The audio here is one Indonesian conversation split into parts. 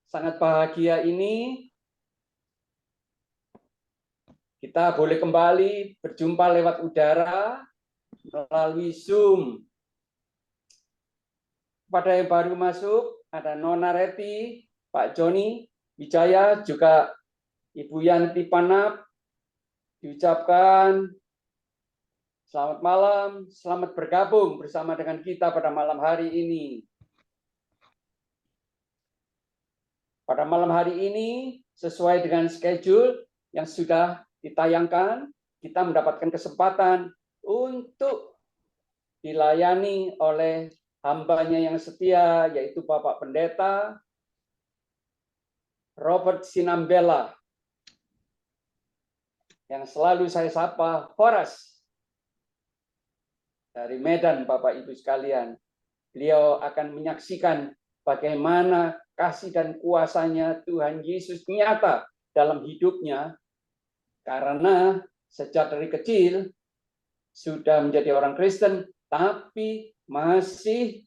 sangat bahagia ini kita boleh kembali berjumpa lewat udara melalui Zoom. Pada yang baru masuk, ada Nona Reti, Pak Joni Wijaya, juga Ibu Yanti Panap, diucapkan selamat malam, selamat bergabung bersama dengan kita pada malam hari ini. Pada malam hari ini, sesuai dengan schedule yang sudah ditayangkan, kita mendapatkan kesempatan untuk dilayani oleh hambanya yang setia, yaitu Bapak Pendeta Robert Sinambela, yang selalu saya sapa Horas dari Medan, Bapak Ibu sekalian. Beliau akan menyaksikan bagaimana kasih dan kuasanya Tuhan Yesus nyata dalam hidupnya, karena sejak dari kecil sudah menjadi orang Kristen, tapi masih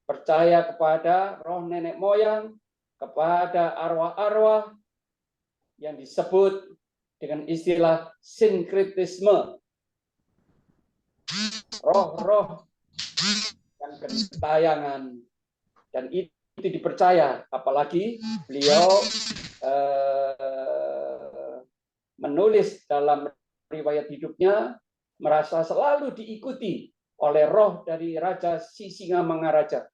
percaya kepada roh nenek moyang, kepada arwah-arwah yang disebut dengan istilah sinkretisme. Roh-roh dan gentayangan. Dan itu dipercaya, apalagi beliau menulis dalam riwayat hidupnya, merasa selalu diikuti oleh roh dari Raja Sisingamangaraja.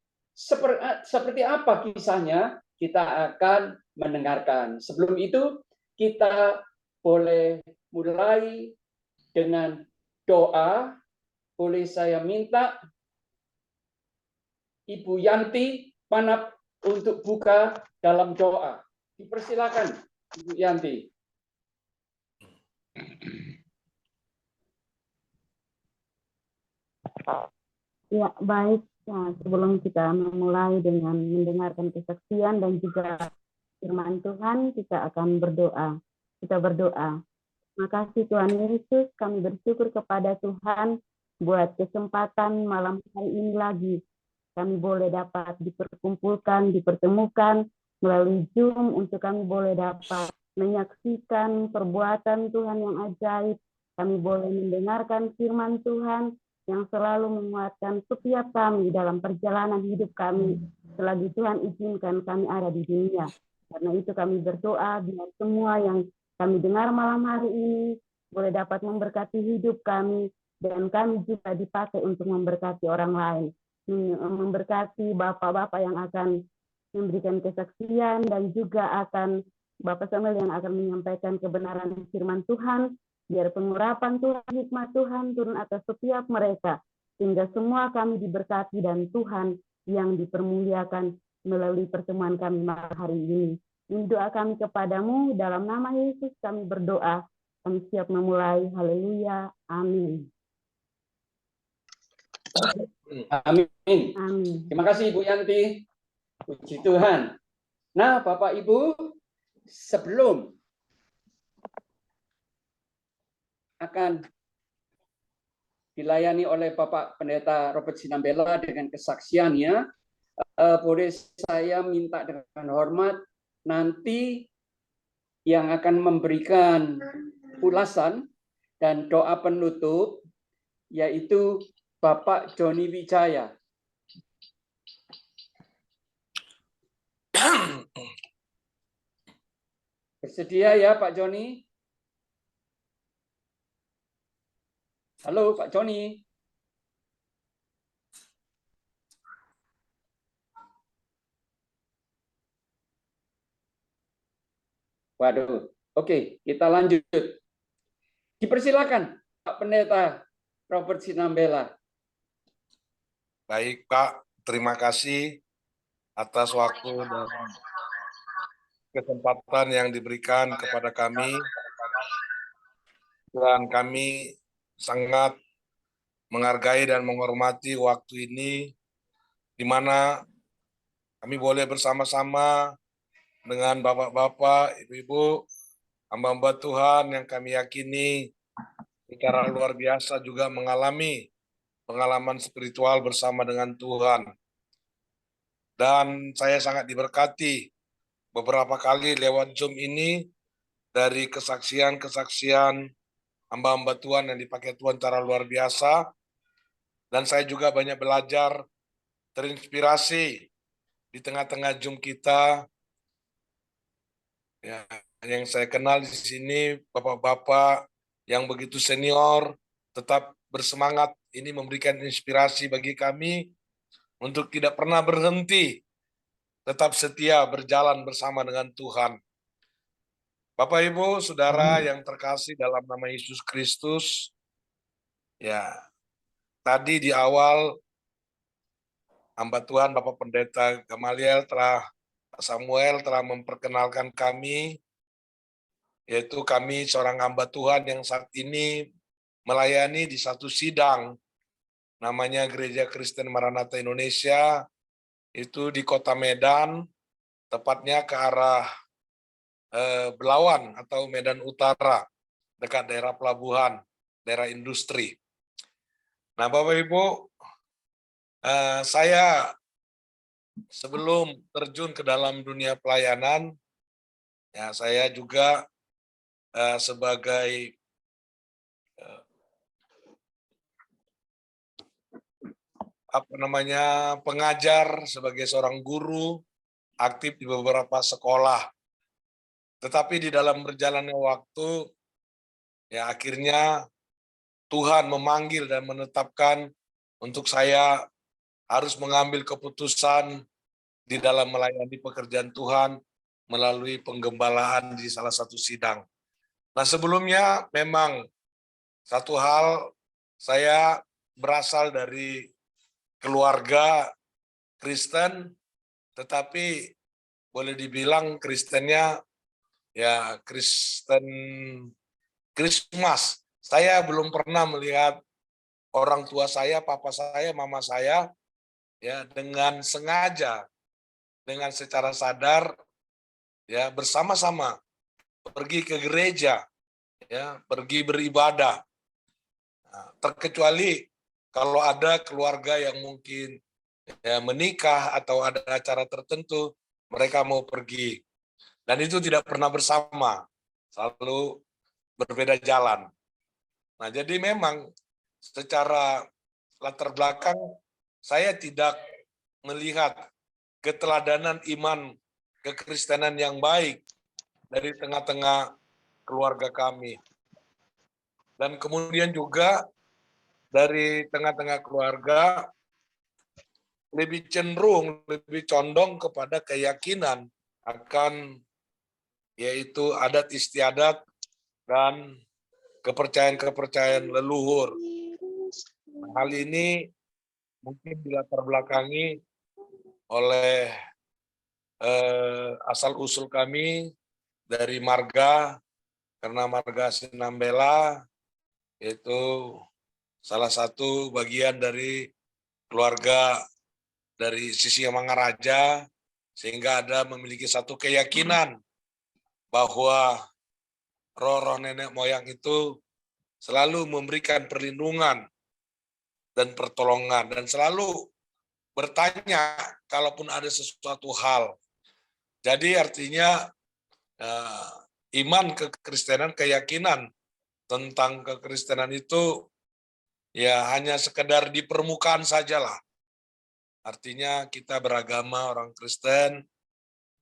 Seperti apa kisahnya? Kita akan mendengarkan. Sebelum itu, kita boleh mulai dengan doa. Boleh saya minta Ibu Yanti Panap untuk buka dalam doa. Dipersilakan, Ibu Yanti. Ya, baik. Nah, sebelum kita memulai dengan mendengarkan kesaksian dan juga firman Tuhan, kita akan berdoa. Kita berdoa. Makasih Tuhan Yesus, kami bersyukur kepada Tuhan buat kesempatan malam hari ini lagi. Kami boleh dapat diperkumpulkan, dipertemukan melalui Zoom untuk kami boleh dapat menyaksikan perbuatan Tuhan yang ajaib. Kami boleh mendengarkan firman Tuhan yang selalu menguatkan setiap kami dalam perjalanan hidup kami selagi Tuhan izinkan kami ada di dunia. Karena itu kami berdoa biar semua yang kami dengar malam hari ini boleh dapat memberkati hidup kami dan kami juga dipakai untuk memberkati orang lain. Memberkati bapak-bapak yang akan memberikan kesaksian dan juga akan Bapak Samuel yang akan menyampaikan kebenaran firman Tuhan, biar pengurapan Tuhan, hikmat Tuhan turun atas setiap mereka, sehingga semua kami diberkati dan Tuhan yang dipermuliakan melalui pertemuan kami malam hari ini. Ini doa kami kepadamu, dalam nama Yesus kami berdoa, kami siap memulai. Haleluya, amin. Amin. Amin. Terima kasih Ibu Yanti. Puji Tuhan. Nah, Bapak Ibu, sebelum akan dilayani oleh Bapak Pendeta Robert Sinambela dengan kesaksiannya, boleh saya minta dengan hormat nanti yang akan memberikan ulasan dan doa penutup, yaitu Bapak Joni Wijaya. Bersedia ya Pak Joni? Halo Pak Joni. Waduh, oke, kita lanjut. Dipersilakan Pak Pendeta Robert Sinambela. Baik Pak, terima kasih atas waktu dan kesempatan yang diberikan kepada kami. Dan kami sangat menghargai dan menghormati waktu ini, di mana kami boleh bersama-sama dengan bapak-bapak, ibu-ibu, hamba-hamba Tuhan yang kami yakini secara luar biasa juga mengalami pengalaman spiritual bersama dengan Tuhan. Dan saya sangat diberkati beberapa kali lewat Zoom ini dari kesaksian-kesaksian hamba-hamba Tuhan yang dipakai Tuhan secara luar biasa. Dan saya juga banyak belajar, terinspirasi di tengah-tengah Zoom kita. Ya, yang saya kenal di sini bapak-bapak yang begitu senior, tetap bersemangat. Ini memberikan inspirasi bagi kami untuk tidak pernah berhenti, tetap setia berjalan bersama dengan Tuhan. Bapak Ibu, Saudara yang terkasih dalam nama Yesus Kristus, ya tadi di awal hamba Tuhan Bapak Pendeta Gamaliel Samuel telah memperkenalkan kami, yaitu kami seorang hamba Tuhan yang saat ini melayani di satu sidang, namanya Gereja Kristen Maranatha Indonesia, itu di Kota Medan, tepatnya ke arah Belawan atau Medan Utara, dekat daerah pelabuhan, daerah industri. Nah, Bapak Ibu, saya sebelum terjun ke dalam dunia pelayanan, ya saya juga sebagai pengajar, sebagai seorang guru, aktif di beberapa sekolah. Tetapi di dalam berjalannya waktu, ya akhirnya Tuhan memanggil dan menetapkan untuk saya harus mengambil keputusan di dalam melayani pekerjaan Tuhan melalui penggembalaan di salah satu sidang. Nah, sebelumnya memang satu hal, saya berasal dari keluarga Kristen, tetapi boleh dibilang Kristennya ya Kristen Krismas. Saya belum pernah melihat orang tua saya, papa saya, mama saya ya dengan sengaja, dengan secara sadar ya bersama-sama pergi ke gereja, ya pergi beribadah. Nah, terkecuali kalau ada keluarga yang mungkin ya menikah atau ada acara tertentu, mereka mau pergi. Dan itu tidak pernah bersama, selalu berbeda jalan. Nah, jadi memang secara latar belakang saya tidak melihat keteladanan iman kekristenan yang baik dari tengah-tengah keluarga kami. Dan kemudian juga dari tengah-tengah keluarga lebih cenderung, lebih condong kepada keyakinan akan yaitu adat istiadat dan kepercayaan-kepercayaan leluhur. Hal ini mungkin dilatar belakangi oleh asal-usul kami dari marga, karena marga Sinambela itu salah satu bagian dari keluarga dari sisi Mangaraja, sehingga ada memiliki satu keyakinan bahwa roh-roh nenek moyang itu selalu memberikan perlindungan dan pertolongan, dan selalu bertanya kalaupun ada sesuatu hal. Jadi artinya iman kekristenan, keyakinan tentang kekristenan itu ya hanya sekedar di permukaan sajalah. Artinya kita beragama orang Kristen,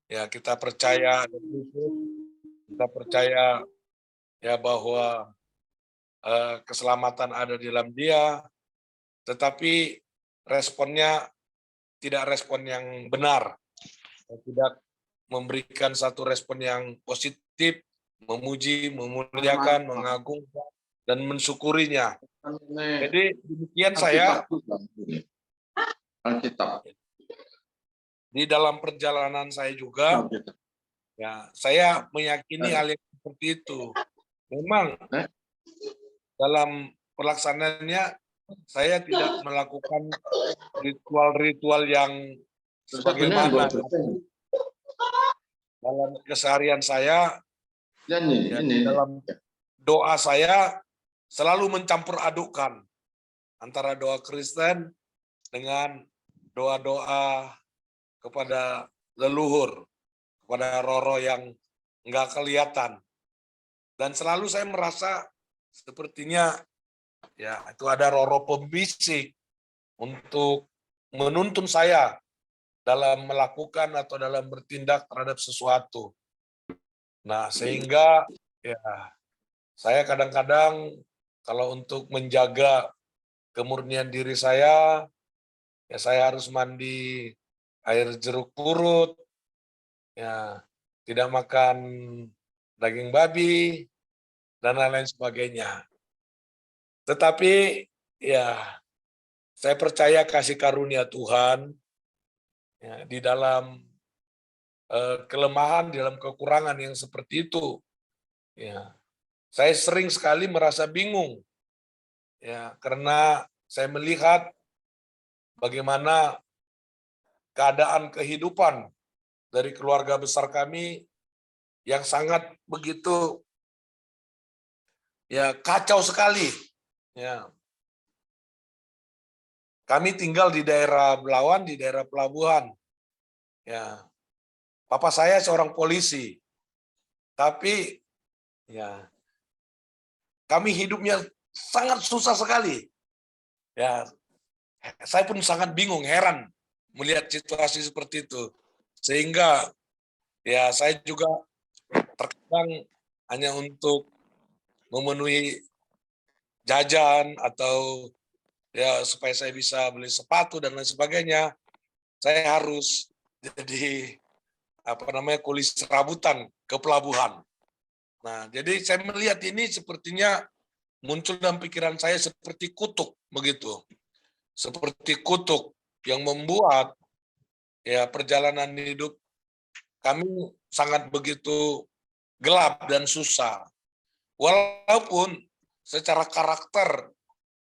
ya kita percaya, kita percaya ya bahwa keselamatan ada di dalam Dia, tetapi responnya tidak respon yang benar, tidak memberikan satu respon yang positif, memuji, memuliakan, mengagungkan, dan mensyukurinya. Jadi demikian saya di dalam perjalanan saya juga, ya saya meyakini hal yang seperti itu. Memang dalam pelaksanaannya saya tidak melakukan ritual-ritual yang sebagaimana dalam keseharian saya, ya, dalam doa saya selalu mencampur adukkan antara doa Kristen dengan doa-doa kepada leluhur, kepada roh-roh yang nggak kelihatan. Dan selalu saya merasa sepertinya ya itu ada roh-roh pembisik untuk menuntun saya dalam melakukan atau dalam bertindak terhadap sesuatu. Nah, sehingga ya saya kadang-kadang kalau untuk menjaga kemurnian diri saya, ya saya harus mandi air jeruk purut, ya tidak makan daging babi, dan lain-lain sebagainya. Tetapi ya saya percaya kasih karunia Tuhan ya, di dalam kelemahan, di dalam kekurangan yang seperti itu. Ya, saya sering sekali merasa bingung ya karena saya melihat bagaimana keadaan kehidupan dari keluarga besar kami yang sangat begitu ya kacau sekali. Ya, kami tinggal di daerah Belawan, di daerah pelabuhan. Ya, papa saya seorang polisi, tapi ya kami hidupnya sangat susah sekali. Ya, saya pun sangat bingung, heran melihat situasi seperti itu. Sehingga ya saya juga terkadang hanya untuk memenuhi jajan atau ya supaya saya bisa beli sepatu dan lain sebagainya, saya harus jadi kuli serabutan ke pelabuhan. Nah, jadi saya melihat ini sepertinya muncul dalam pikiran saya seperti kutuk begitu. Seperti kutuk yang membuat ya perjalanan hidup kami sangat begitu gelap dan susah. Walaupun secara karakter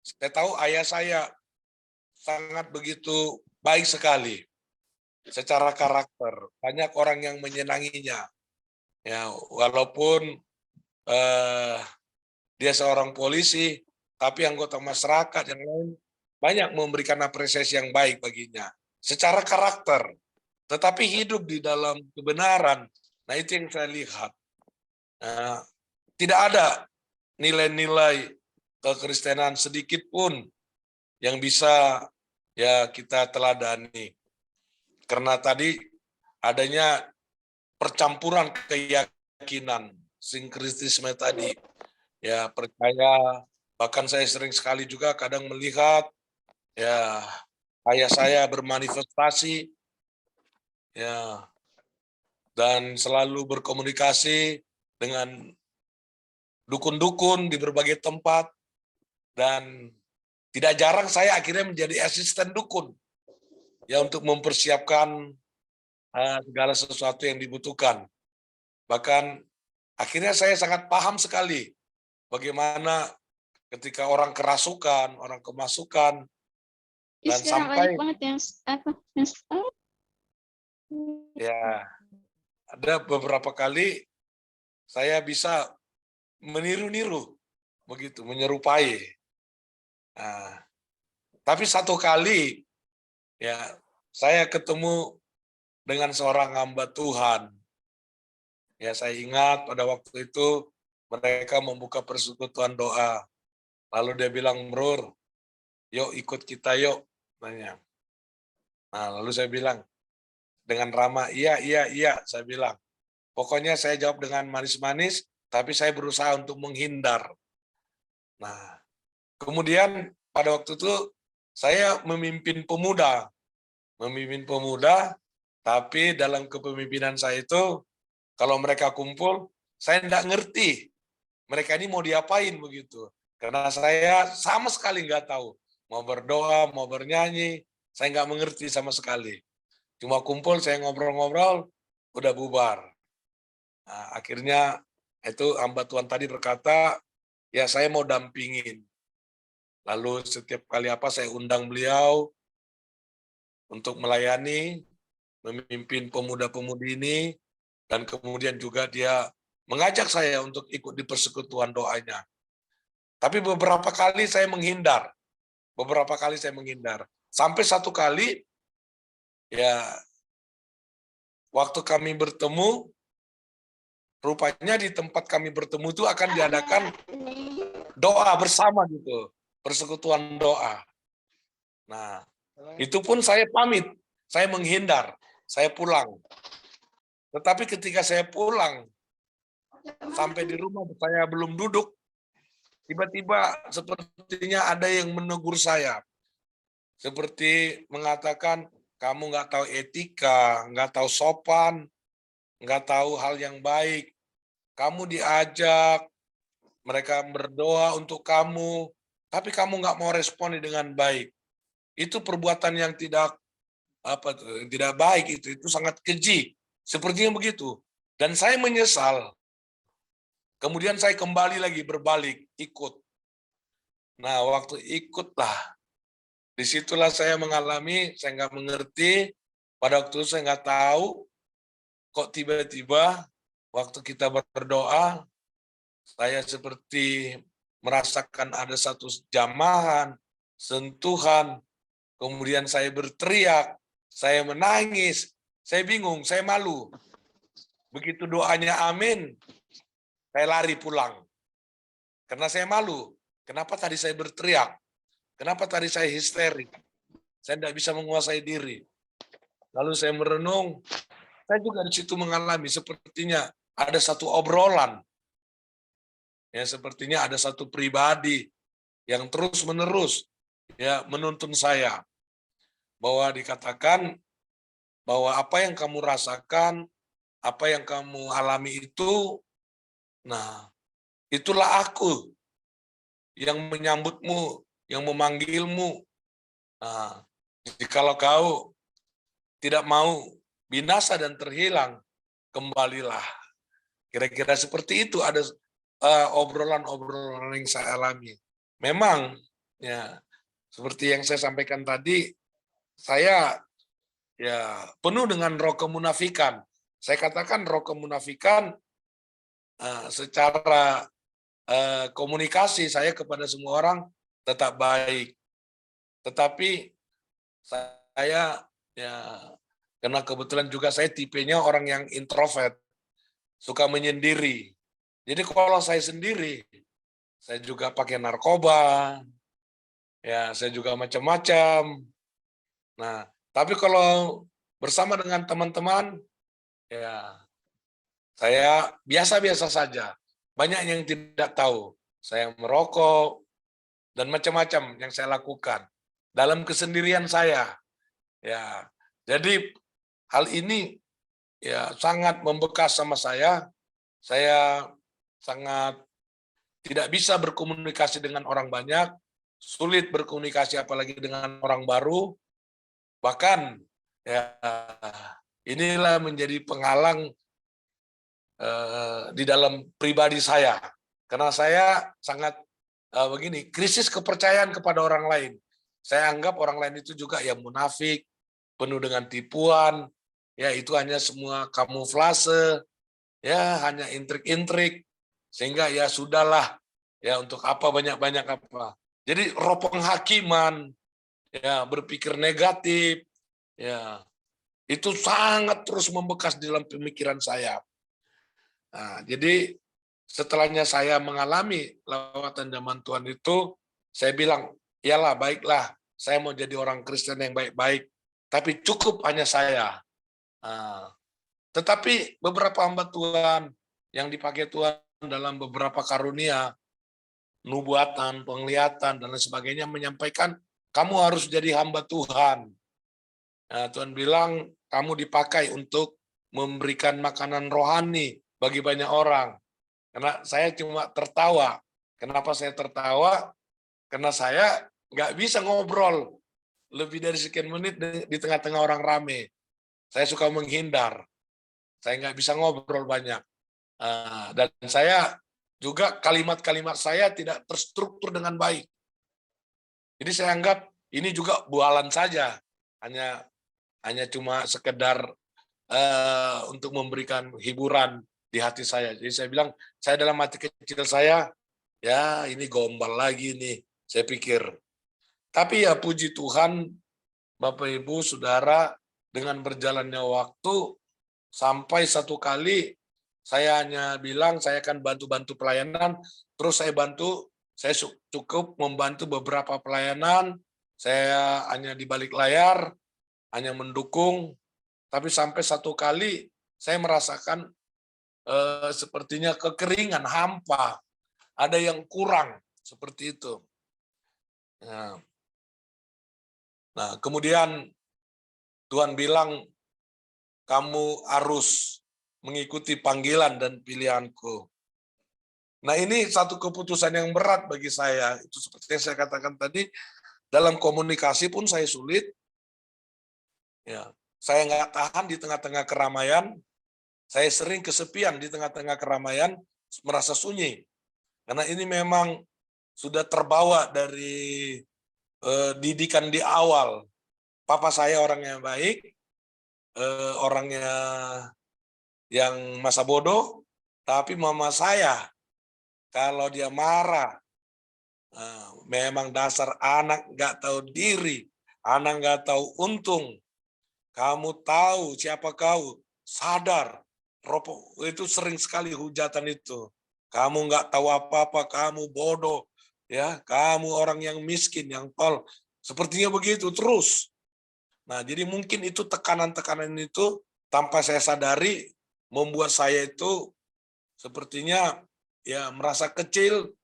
saya tahu ayah saya sangat begitu baik sekali. Secara karakter banyak orang yang menyenanginya. Ya, walaupun dia seorang polisi, tapi anggota masyarakat yang lain banyak memberikan apresiasi yang baik baginya. Secara karakter, tetapi hidup di dalam kebenaran, nah itu yang saya lihat. Nah, tidak ada nilai-nilai kekristenan sedikit pun yang bisa ya kita teladani. Karena tadi adanya percampuran keyakinan, sinkretisme tadi. Ya, percaya, bahkan saya sering sekali juga kadang melihat ya ayah saya bermanifestasi ya dan selalu berkomunikasi dengan dukun-dukun di berbagai tempat dan tidak jarang saya akhirnya menjadi asisten dukun ya untuk mempersiapkan segala sesuatu yang dibutuhkan. Bahkan akhirnya saya sangat paham sekali bagaimana ketika orang kerasukan, orang kemasukan, dan sampai banget yang ya ada beberapa kali saya bisa meniru-niru begitu, menyerupai. Nah, tapi satu kali ya saya ketemu dengan seorang hamba Tuhan. Ya saya ingat pada waktu itu mereka membuka persekutuan doa. Lalu dia bilang, "Bro, yuk ikut kita yuk." Nanya. Nah, lalu saya bilang dengan ramah, iya, saya bilang. Pokoknya saya jawab dengan manis-manis, tapi saya berusaha untuk menghindar. Nah, kemudian pada waktu itu saya memimpin pemuda, tapi dalam kepemimpinan saya itu, kalau mereka kumpul, saya tidak ngerti mereka ini mau diapain begitu. Karena saya sama sekali nggak tahu. Mau berdoa, mau bernyanyi, saya nggak mengerti sama sekali. Cuma kumpul, saya ngobrol-ngobrol, udah bubar. Nah, akhirnya itu hamba Tuhan tadi berkata, ya saya mau dampingin. Lalu setiap kali saya undang beliau untuk melayani, memimpin pemuda-pemudi ini, dan kemudian juga dia mengajak saya untuk ikut di persekutuan doanya. Tapi beberapa kali saya menghindar. Sampai satu kali, ya waktu kami bertemu, rupanya di tempat kami bertemu itu akan diadakan doa bersama gitu, persekutuan doa. Nah, itu pun saya pamit, saya menghindar, saya pulang. Tetapi ketika saya pulang, sampai di rumah saya belum duduk, tiba-tiba sepertinya ada yang menegur saya. Seperti mengatakan, kamu nggak tahu etika, nggak tahu sopan, nggak tahu hal yang baik. Kamu diajak, mereka berdoa untuk kamu, tapi kamu nggak mau responi dengan baik. Itu perbuatan yang tidak tidak baik, itu sangat keji. Sepertinya begitu. Dan saya menyesal. Kemudian saya kembali lagi berbalik, ikut. Nah, waktu ikutlah, disitulah saya mengalami, saya nggak mengerti, pada waktu itu saya nggak tahu, kok tiba-tiba waktu kita berdoa, saya seperti merasakan ada satu jamahan, sentuhan, kemudian saya berteriak, saya menangis, saya bingung, saya malu. Begitu doanya amin, saya lari pulang. Karena saya malu. Kenapa tadi saya berteriak? Kenapa tadi saya histeris? Saya tidak bisa menguasai diri. Lalu saya merenung, saya juga di situ mengalami sepertinya ada satu obrolan. Ya, sepertinya ada satu pribadi yang terus-menerus ya menuntun saya. Bahwa dikatakan bahwa apa yang kamu rasakan, apa yang kamu alami itu, nah, itulah aku yang menyambutmu, yang memanggilmu. Nah, jikalau kau tidak mau binasa dan terhilang, kembalilah. Kira-kira seperti itu ada obrolan-obrolan yang saya alami. Memang, ya seperti yang saya sampaikan tadi, saya ya penuh dengan roh kemunafikan. Saya katakan roh kemunafikan secara komunikasi saya kepada semua orang tetap baik. Tetapi saya ya karena kebetulan juga saya tipenya orang yang introvert, suka menyendiri. Jadi kalau saya sendiri, saya juga pakai narkoba, ya saya juga macam-macam. Nah, tapi kalau bersama dengan teman-teman, ya saya biasa-biasa saja. Banyak yang tidak tahu. Saya merokok, dan macam-macam yang saya lakukan. Dalam kesendirian saya. Ya, jadi hal ini ya sangat membekas sama saya. Saya sangat tidak bisa berkomunikasi dengan orang banyak, sulit berkomunikasi apalagi dengan orang baru. Bahkan ya inilah menjadi penghalang di dalam pribadi saya. Karena saya sangat begini, krisis kepercayaan kepada orang lain. Saya anggap orang lain itu juga ya munafik, penuh dengan tipuan, ya itu hanya semua kamuflase, ya hanya intrik-intrik, sehingga ya sudahlah, ya untuk apa banyak-banyak apa. Jadi roh penghakiman, ya berpikir negatif, ya itu sangat terus membekas di dalam pemikiran saya. Nah, jadi setelahnya saya mengalami lawatan zaman Tuhan itu, saya bilang, iyalah baiklah, saya mau jadi orang Kristen yang baik-baik, tapi cukup hanya saya. Nah, tetapi beberapa hamba Tuhan yang dipakai Tuhan dalam beberapa karunia, nubuatan, penglihatan, dan lain sebagainya menyampaikan, kamu harus jadi hamba Tuhan. Nah, Tuhan bilang, kamu dipakai untuk memberikan makanan rohani bagi banyak orang. Karena saya cuma tertawa. Kenapa saya tertawa? Karena saya nggak bisa ngobrol lebih dari sekian menit di tengah-tengah orang rame. Saya suka menghindar. Saya nggak bisa ngobrol banyak. Dan saya juga kalimat-kalimat saya tidak terstruktur dengan baik. Jadi saya anggap ini juga bualan saja. Hanya cuma sekedar untuk memberikan hiburan di hati saya. Jadi saya bilang, saya dalam hati kecil saya, ya ini gombal lagi nih, saya pikir. Tapi ya puji Tuhan, Bapak Ibu, Saudara, dengan berjalannya waktu, Sampai satu kali saya hanya bilang saya akan bantu-bantu pelayanan, terus saya cukup membantu beberapa pelayanan, saya hanya di balik layar, hanya mendukung, tapi sampai satu kali saya merasakan sepertinya kekeringan, hampa, ada yang kurang, seperti itu. Nah, kemudian Tuhan bilang, kamu harus mengikuti panggilan dan pilihanku. Nah, ini satu keputusan yang berat bagi saya. Itu seperti yang saya katakan tadi, dalam komunikasi pun saya sulit. Ya, saya nggak tahan di tengah-tengah keramaian. Saya sering kesepian di tengah-tengah keramaian, merasa sunyi. Karena ini memang sudah terbawa dari didikan di awal. Papa saya orang yang baik, orangnya yang masa bodoh, tapi mama saya kalau dia marah, memang dasar anak nggak tahu diri, anak nggak tahu untung. Kamu tahu siapa kau, sadar. Itu sering sekali hujatan itu. Kamu nggak tahu apa-apa, kamu bodoh, ya, kamu orang yang miskin, yang tol. Sepertinya begitu terus. Nah, jadi mungkin itu tekanan-tekanan itu tanpa saya sadari membuat saya itu sepertinya ya merasa kecil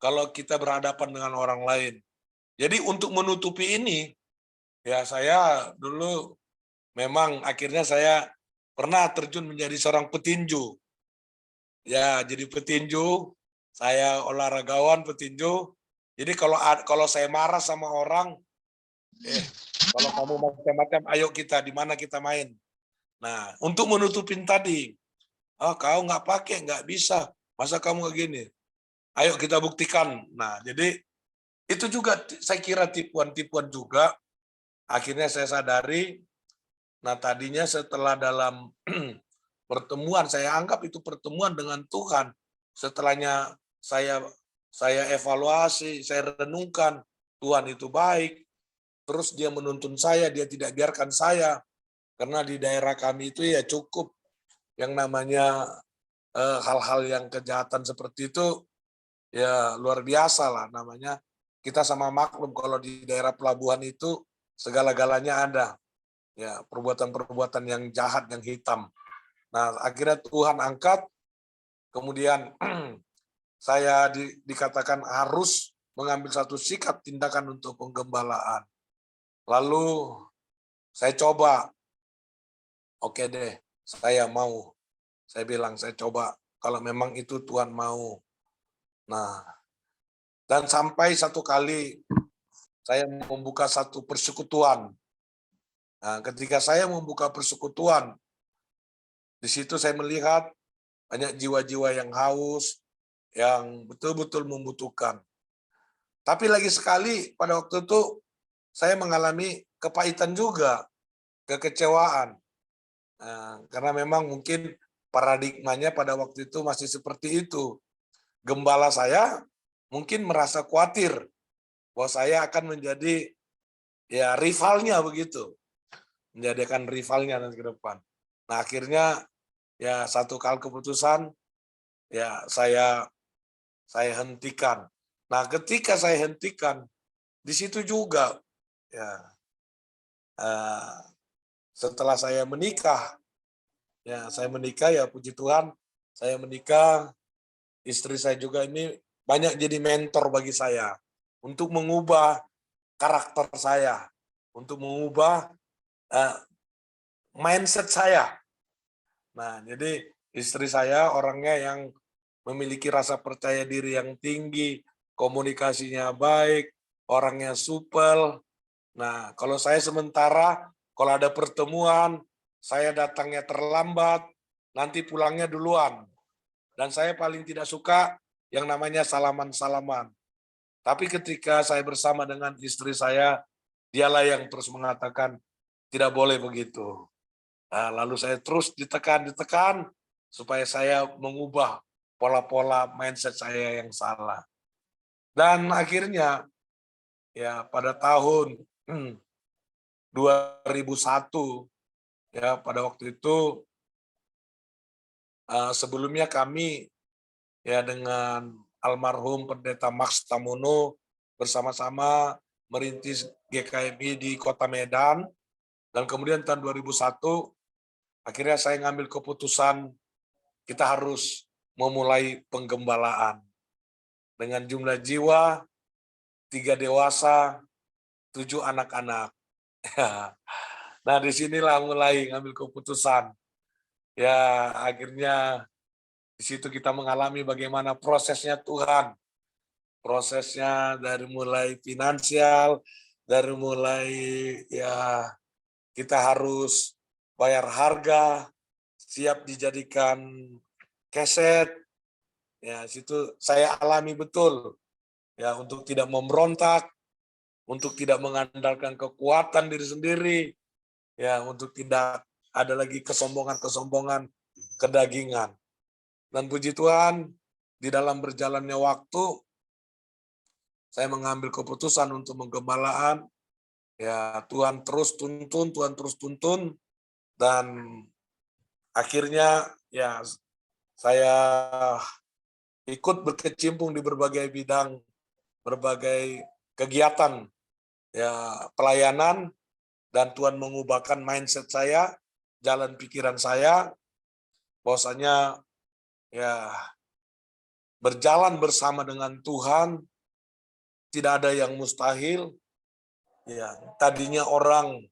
kalau kita berhadapan dengan orang lain. Jadi untuk menutupi ini, ya saya dulu memang akhirnya saya pernah terjun menjadi seorang petinju. Ya, jadi petinju, saya olahragawan petinju. Jadi kalau saya marah sama orang, kalau kamu macam-macam, ayo kita di mana kita main. Nah, untuk menutupin tadi, kau nggak pakai, nggak bisa, masa kamu kayak gini? Ayo kita buktikan. Nah, jadi itu juga saya kira tipuan-tipuan juga. Akhirnya saya sadari, nah tadinya setelah dalam pertemuan, saya anggap itu pertemuan dengan Tuhan. Setelahnya saya evaluasi, saya renungkan, Tuhan itu baik, terus dia menuntun saya, dia tidak biarkan saya, karena di daerah kami itu ya cukup yang namanya hal-hal yang kejahatan seperti itu, ya luar biasa lah namanya. Kita sama maklum kalau di daerah pelabuhan itu segala-galanya ada. Ya, perbuatan-perbuatan yang jahat, yang hitam. Nah, akhirnya Tuhan angkat, kemudian saya dikatakan harus mengambil satu sikap tindakan untuk penggembalaan. Lalu saya coba, oke deh, saya mau. Saya bilang, saya coba, kalau memang itu Tuhan mau. Nah, dan sampai satu kali saya membuka satu persekutuan. Nah, ketika saya membuka persekutuan, di situ saya melihat banyak jiwa-jiwa yang haus, yang betul-betul membutuhkan. Tapi lagi sekali pada waktu itu saya mengalami kepahitan juga, kekecewaan. Nah, karena memang mungkin paradigmanya pada waktu itu masih seperti itu. Gembala saya mungkin merasa khawatir bahwa saya akan menjadi ya rivalnya begitu. Menjadikan rivalnya nanti ke depan. Nah, akhirnya ya satu kali keputusan ya saya hentikan. Nah, ketika saya hentikan, di situ juga ya setelah saya menikah, ya saya menikah ya puji Tuhan, saya menikah, istri saya juga ini banyak jadi mentor bagi saya untuk mengubah karakter saya, untuk mengubah mindset saya. Nah, jadi istri saya orangnya yang memiliki rasa percaya diri yang tinggi, komunikasinya baik, orangnya supel. Nah, kalau saya sementara, kalau ada pertemuan, saya datangnya terlambat, nanti pulangnya duluan. Dan saya paling tidak suka yang namanya salaman-salaman. Tapi ketika saya bersama dengan istri saya, dialah yang terus mengatakan, tidak boleh begitu. Nah, lalu saya terus ditekan, supaya saya mengubah pola-pola mindset saya yang salah. Dan akhirnya, ya pada tahun 2001, ya pada waktu itu sebelumnya kami ya dengan almarhum Pendeta Max Tamuno bersama-sama merintis GKMI di Kota Medan, dan kemudian tahun 2001 akhirnya saya ngambil keputusan kita harus memulai penggembalaan dengan jumlah jiwa 3 dewasa, 7 anak-anak. Nah, disinilah mulai ngambil keputusan. Ya, akhirnya di situ kita mengalami bagaimana prosesnya Tuhan. Prosesnya dari mulai finansial, dari mulai ya kita harus bayar harga, siap dijadikan keset. Ya, situ saya alami betul. Ya, untuk tidak memberontak, untuk tidak mengandalkan kekuatan diri sendiri, ya, untuk tidak ada lagi kesombongan-kesombongan kedagingan. Dan puji Tuhan, di dalam berjalannya waktu, saya mengambil keputusan untuk menggembalaan. Ya, Tuhan terus tuntun, dan akhirnya ya saya ikut berkecimpung di berbagai bidang, berbagai kegiatan ya pelayanan, dan Tuhan mengubahkan mindset saya, jalan pikiran saya, bahwasanya ya berjalan bersama dengan Tuhan tidak ada yang mustahil. Ya, tadinya orang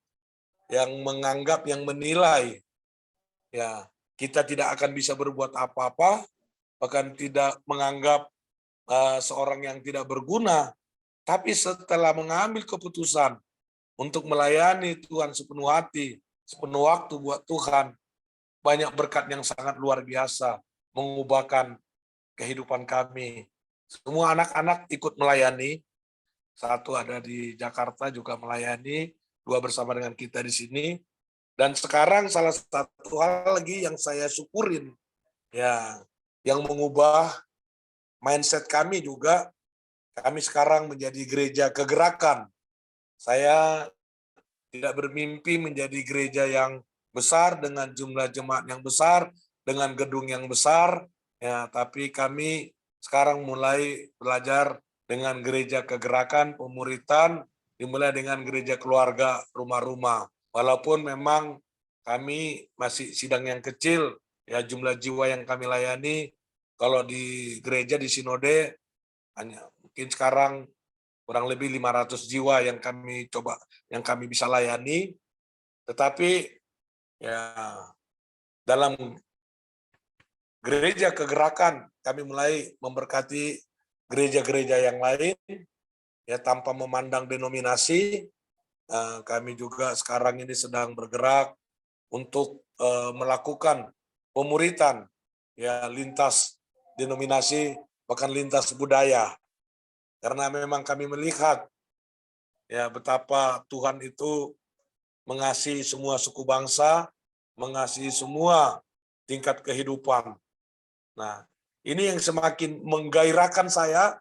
yang menganggap, yang menilai ya kita tidak akan bisa berbuat apa-apa, bahkan tidak menganggap seorang yang tidak berguna, tapi setelah mengambil keputusan untuk melayani Tuhan sepenuh hati, sepenuh waktu buat Tuhan, banyak berkat yang sangat luar biasa mengubahkan kehidupan kami. Semua anak-anak ikut melayani, satu ada di Jakarta juga melayani, 2 bersama dengan kita di sini. Dan sekarang salah satu hal lagi yang saya syukurin, ya, yang mengubah mindset kami juga, kami sekarang menjadi gereja kegerakan. Saya tidak bermimpi menjadi gereja yang besar dengan jumlah jemaat yang besar, dengan gedung yang besar, ya, tapi kami sekarang mulai belajar dengan gereja kegerakan, pemuritan, dimulai dengan gereja keluarga, rumah-rumah. Walaupun memang kami masih sidang yang kecil, ya jumlah jiwa yang kami layani, kalau di gereja di sinode, hanya mungkin sekarang kurang lebih 500 jiwa yang kami bisa layani, tetapi ya dalam gereja kegerakan kami mulai memberkati gereja-gereja yang lain, ya tanpa memandang denominasi. Kami juga sekarang ini sedang bergerak untuk melakukan pemuritan ya lintas denominasi, bahkan lintas budaya, karena memang kami melihat ya betapa Tuhan itu mengasihi semua suku bangsa, mengasihi semua tingkat kehidupan. Nah, ini yang semakin menggairahkan saya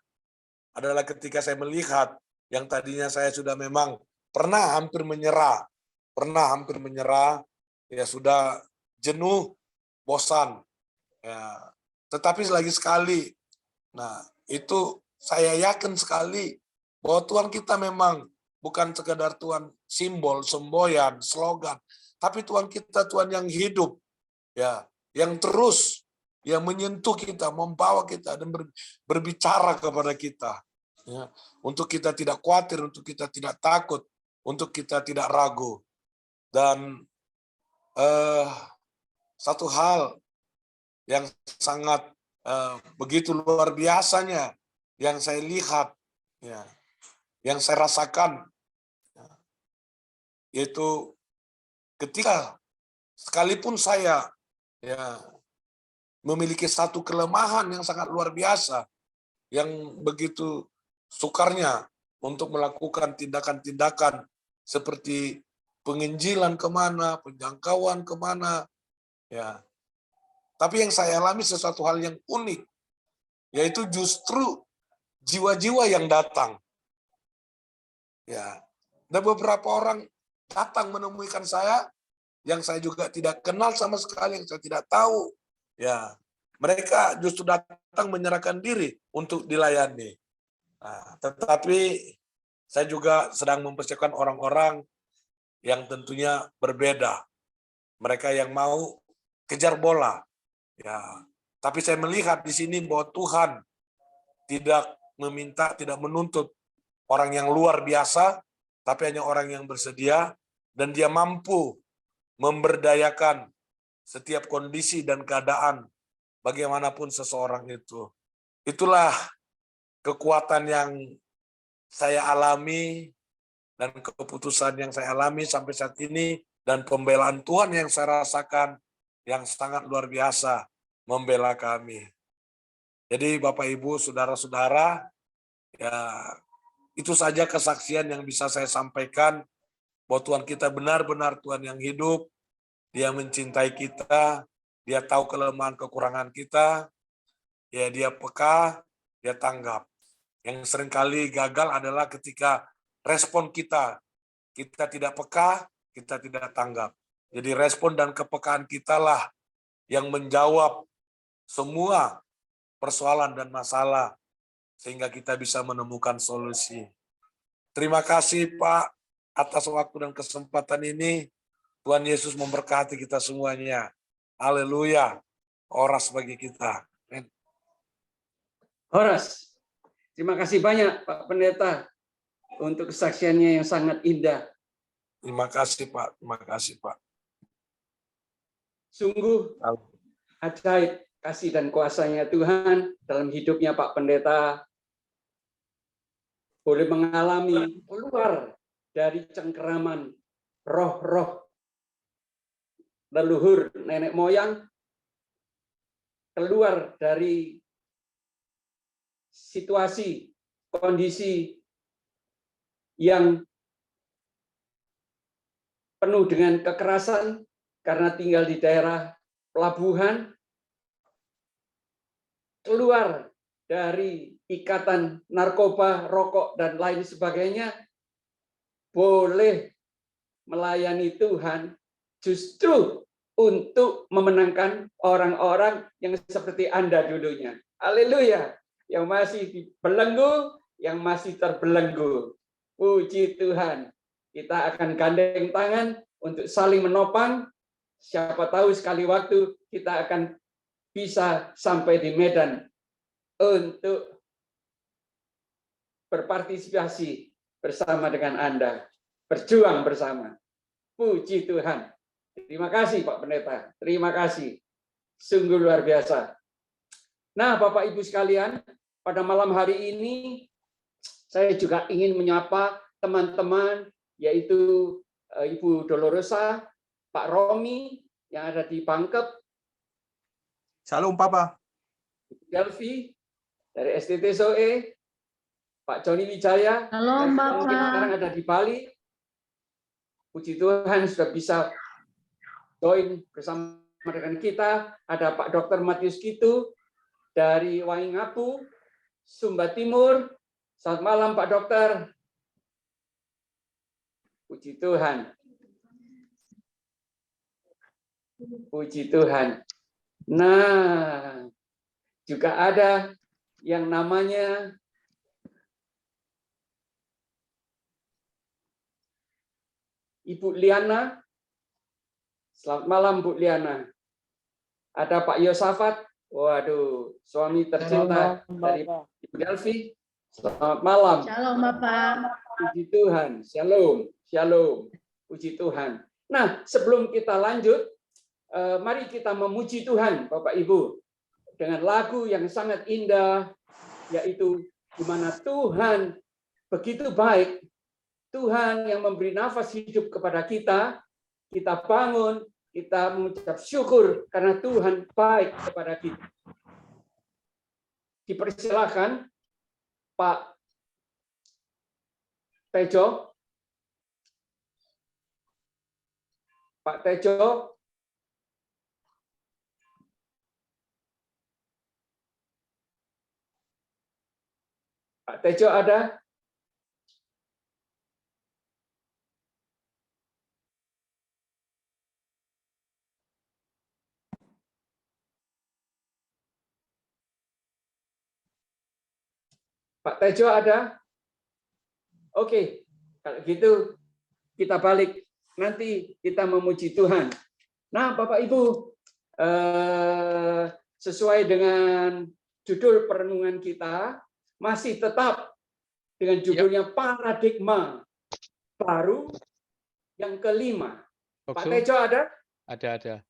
adalah ketika saya melihat yang tadinya saya sudah memang pernah hampir menyerah, ya sudah jenuh, bosan, ya. Tetapi lagi sekali, nah itu saya yakin sekali bahwa Tuhan kita memang bukan sekadar Tuhan simbol, semboyan, slogan, tapi Tuhan kita Tuhan yang hidup, ya, yang terus yang menyentuh kita, membawa kita dan berbicara kepada kita, ya, untuk kita tidak khawatir, untuk kita tidak takut, untuk kita tidak ragu. Dan satu hal yang sangat begitu luar biasanya yang saya lihat, ya, yang saya rasakan, yaitu ketika sekalipun saya ya memiliki satu kelemahan yang sangat luar biasa, yang begitu sukarnya untuk melakukan tindakan-tindakan seperti penginjilan kemana, penjangkauan kemana, ya. Tapi yang saya alami sesuatu hal yang unik, yaitu justru jiwa-jiwa yang datang. Ya, ada beberapa orang datang menemukan saya, yang saya juga tidak kenal sama sekali, yang saya tidak tahu. Ya, mereka justru datang menyerahkan diri untuk dilayani. Nah, tetapi saya juga sedang mempersiapkan orang-orang yang tentunya berbeda. Mereka yang mau kejar bola. Ya, tapi saya melihat di sini bahwa Tuhan tidak meminta, tidak menuntut orang yang luar biasa, tapi hanya orang yang bersedia dan dia mampu memberdayakan setiap kondisi dan keadaan bagaimanapun seseorang itu. Itulah kekuatan yang saya alami dan keputusan yang saya alami sampai saat ini dan pembelaan Tuhan yang saya rasakan yang sangat luar biasa membela kami. Jadi Bapak Ibu, saudara-saudara, ya itu saja kesaksian yang bisa saya sampaikan bahwa Tuhan kita benar-benar Tuhan yang hidup, Dia mencintai kita, Dia tahu kelemahan kekurangan kita, ya Dia peka, Dia tanggap. Yang seringkali gagal adalah ketika respon kita tidak peka, kita tidak tanggap. Jadi respon dan kepekaan kita lah yang menjawab semua persoalan dan masalah sehingga kita bisa menemukan solusi. Terima kasih Pak atas waktu dan kesempatan ini. Tuhan Yesus memberkati kita semuanya. Haleluya. Oras bagi kita. Amin. Horas, terima kasih banyak Pak Pendeta untuk kesaksiannya yang sangat indah. Terima kasih Pak. Terima kasih Pak. Sungguh ajaib kasih dan kuasanya Tuhan dalam hidupnya Pak Pendeta, boleh mengalami keluar dari cengkeraman roh-roh leluhur nenek moyang, keluar dari situasi, kondisi yang penuh dengan kekerasan karena tinggal di daerah pelabuhan, keluar dari ikatan narkoba, rokok, dan lain sebagainya, boleh melayani Tuhan justru untuk memenangkan orang-orang yang seperti Anda dulunya. Haleluya. Yang masih dibelenggu, yang masih terbelenggu. Puji Tuhan. Kita akan gandeng tangan untuk saling menopang. Siapa tahu sekali waktu kita akan bisa sampai di Medan untuk berpartisipasi bersama dengan Anda. Berjuang bersama. Puji Tuhan. Terima kasih Pak Pendeta. Terima kasih. Sungguh luar biasa. Nah, Bapak Ibu sekalian, pada malam hari ini saya juga ingin menyapa teman-teman, yaitu Ibu Dolorosa, Pak Romi yang ada di Pangkep, Shalom Papa. Delvi dari STT SOE, Pak Joni Wijaya, Shalom, yang Bapak. mungkin sekarang ada di Bali. Puji Tuhan sudah bisa join bersama dengan kita. Ada Pak Dr. Matius Kitu dari Waingapu, Sumba Timur. Selamat malam Pak Dokter. Puji Tuhan. Puji Tuhan. Nah, juga ada yang namanya Ibu Liana. Selamat malam Bu Liana. Ada Pak Yosafat. Waduh, suami tercinta dari Ibu Delvi. Selamat malam. Shalom, Bapak. Puji Tuhan. Shalom. Shalom. Puji Tuhan. Nah, sebelum kita lanjut, mari kita memuji Tuhan, Bapak Ibu, dengan lagu yang sangat indah, yaitu di mana Tuhan begitu baik. Tuhan yang memberi nafas hidup kepada kita bangun, kita mengucap syukur karena Tuhan baik kepada kita. Dipersilakan Pak Tejo. Pak Tejo. Pak Tejo ada? Pak Tejo ada? Oke, kalau gitu kita balik. Nanti kita memuji Tuhan. Nah, Bapak Ibu, sesuai dengan judul perenungan kita, masih tetap dengan judulnya Paradigma Baru yang kelima. Pak Tejo ada? Ada.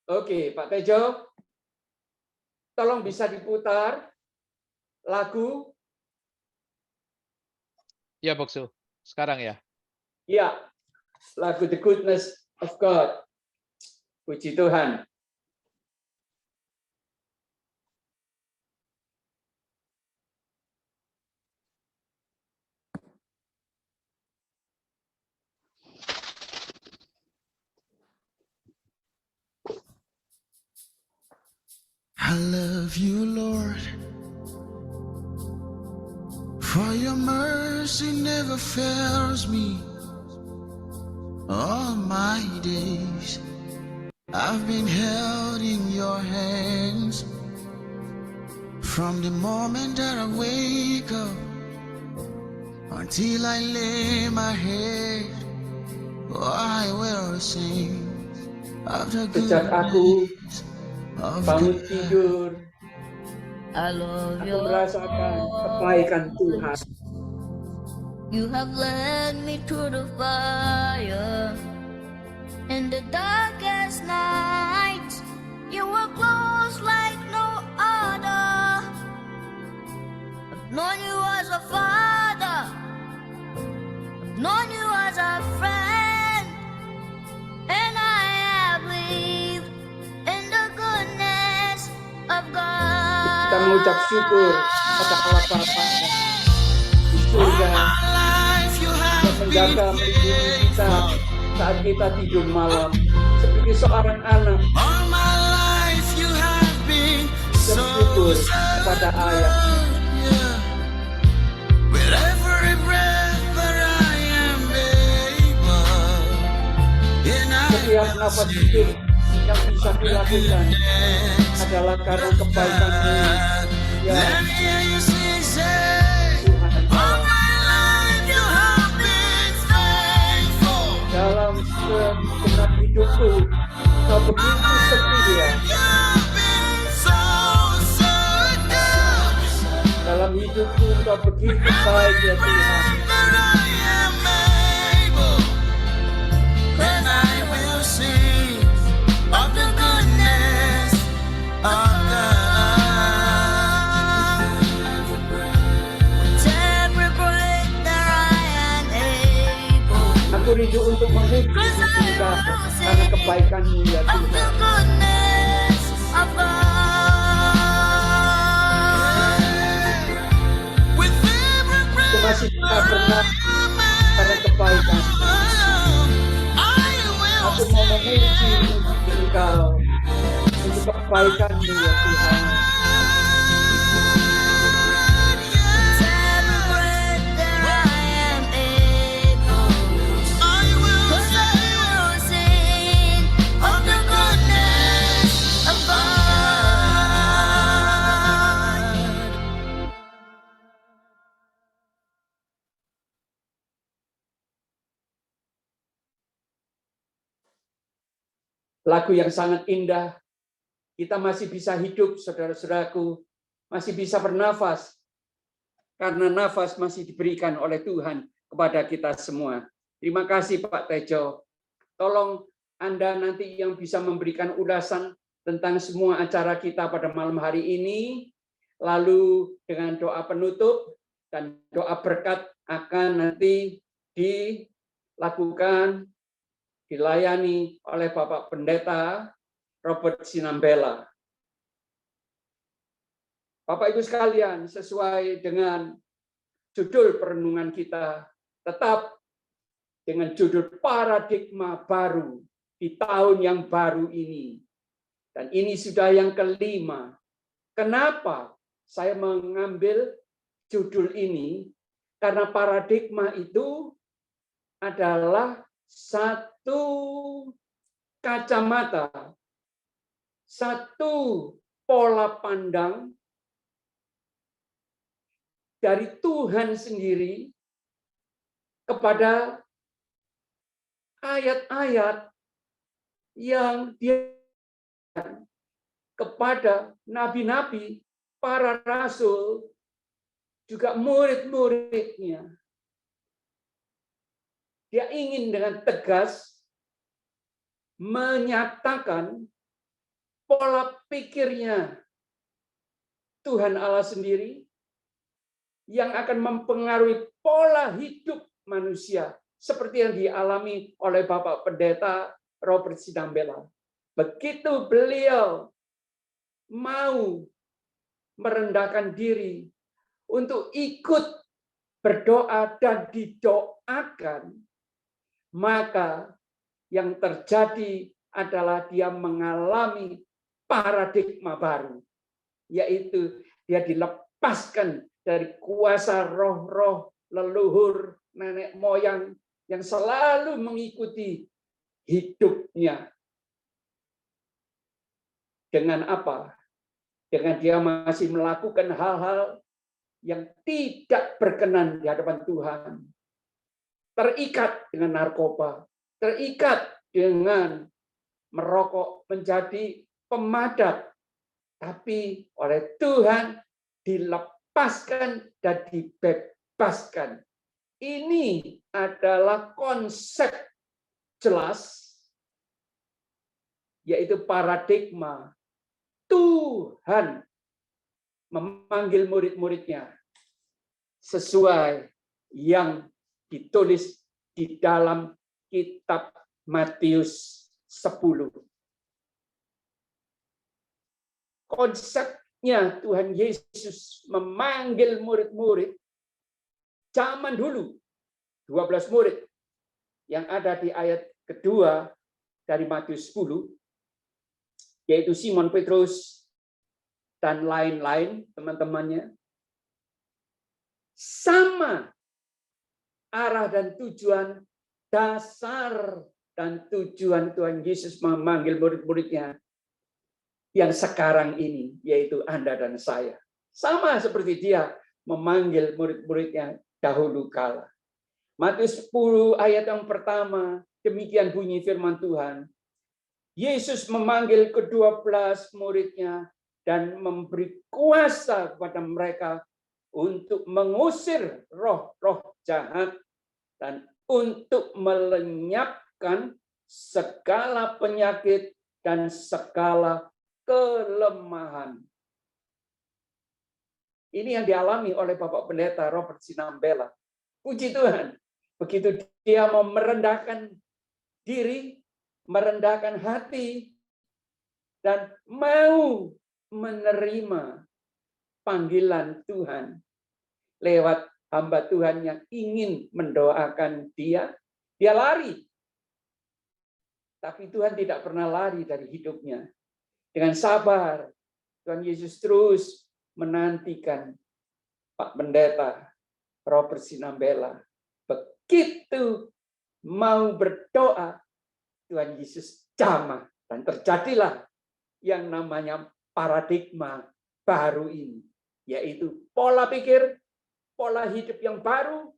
Oke, Pak Tejo, tolong bisa diputar lagu. Ya, Boksu. Sekarang ya. Ya, lagu The Goodness of God. Puji Tuhan. I love you, Lord, for your mercy never fails me. All my days I've been held in your hands. From the moment that I wake up until I lay my head, I will sing of the Sejak aku goodness of bangun God. tidur, I love aku your merasakan kebaikan Tuhan. You have led me through the fire in the darkest night. You were close like no other. I've known you as a father. I've known you as a friend. And I have lived in the goodness of God. Kita mengucap syukur pada Allah Bapa di surga yang menjaga melindungi kita saat kita tidur malam seperti seorang anak All my life you have been so bersyukur kepada Ayah. yeah. With every breath that I am able, and I Setiap nafas hidup yang bisa dilakukan adalah karena kebaikan-Mu, ya let me hear you say, Tuhan all Allah. my life you have been faithful. Dalam segenap hidupku, Kau begitu setia. You've been so good. Dalam hidupku, Kau begitu baik, ya Tuhan. That I am able, and I will sing of the goodness of God. With every breath that I am able. Aku rindu untuk memuji Engkau karena kebaikan-Mu, ya Of the Tuhan. goodness of God. With every Aku breath masih tak pernah I karena kebaikan. will Aku mau memuji Engkau untuk kebaikan-Mu, ya Tuhan. With every breath that I am able. I will 'Cause I will sing of the goodness of God. Lagu yang sangat indah. Kita masih bisa hidup, saudara-saudaraku. Masih bisa bernafas. Karena nafas masih diberikan oleh Tuhan kepada kita semua. Terima kasih Pak Tejo. Tolong Anda nanti yang bisa memberikan ulasan tentang semua acara kita pada malam hari ini. Lalu dengan doa penutup dan doa berkat akan nanti dilakukan, dilayani oleh Bapak Pendeta Robert Sinambela. Bapak Ibu sekalian, sesuai dengan judul perenungan kita, tetap dengan judul paradigma baru di tahun yang baru ini. Dan ini sudah yang kelima. Kenapa saya mengambil judul ini? Karena paradigma itu adalah satu kacamata, satu pola pandang dari Tuhan sendiri kepada ayat-ayat yang dia kepada nabi-nabi, para rasul, juga murid-muridnya. Dia ingin dengan tegas menyatakan pola pikirnya Tuhan Allah sendiri yang akan mempengaruhi pola hidup manusia seperti yang dialami oleh Bapak Pendeta Robert Sinambela. Begitu beliau mau merendahkan diri untuk ikut berdoa dan didoakan, maka yang terjadi adalah dia mengalami paradigma baru, yaitu dia dilepaskan dari kuasa roh-roh leluhur nenek moyang yang selalu mengikuti hidupnya. Dengan apa? Dengan dia masih melakukan hal-hal yang tidak berkenan di hadapan Tuhan. Terikat dengan narkoba, terikat dengan merokok menjadi pemadat. Tapi oleh Tuhan dilepaskan dan dibebaskan. Ini adalah konsep jelas, yaitu paradigma Tuhan memanggil murid-muridnya sesuai yang ditulis di dalam kitab Matius 10. Konsepnya Tuhan Yesus memanggil murid-murid zaman dulu, 12 murid yang ada di ayat kedua dari Matius 10, yaitu Simon Petrus dan lain-lain teman-temannya, sama arah dan tujuan dasar dan tujuan Tuhan Yesus memanggil murid-muridnya yang sekarang ini, yaitu Anda dan saya. Sama seperti dia memanggil murid-muridnya dahulu kala. Matius 10 ayat yang pertama, demikian bunyi firman Tuhan. Yesus memanggil ke-12 muridnya dan memberi kuasa kepada mereka untuk mengusir roh-roh jahat dan untuk melenyapkan segala penyakit dan segala kelemahan. Ini yang dialami oleh Bapak Pendeta Robert Sinambela. Puji Tuhan, begitu dia mau merendahkan diri, merendahkan hati, dan mau menerima panggilan Tuhan lewat hamba Tuhan yang ingin mendoakan dia, dia lari. Tapi Tuhan tidak pernah lari dari hidupnya. Dengan sabar, Tuhan Yesus terus menantikan Pak Pendeta Robert Sinambela. Begitu mau berdoa, Tuhan Yesus jamah. Dan terjadilah yang namanya paradigma baru ini. Yaitu pola pikir, pola hidup yang baru,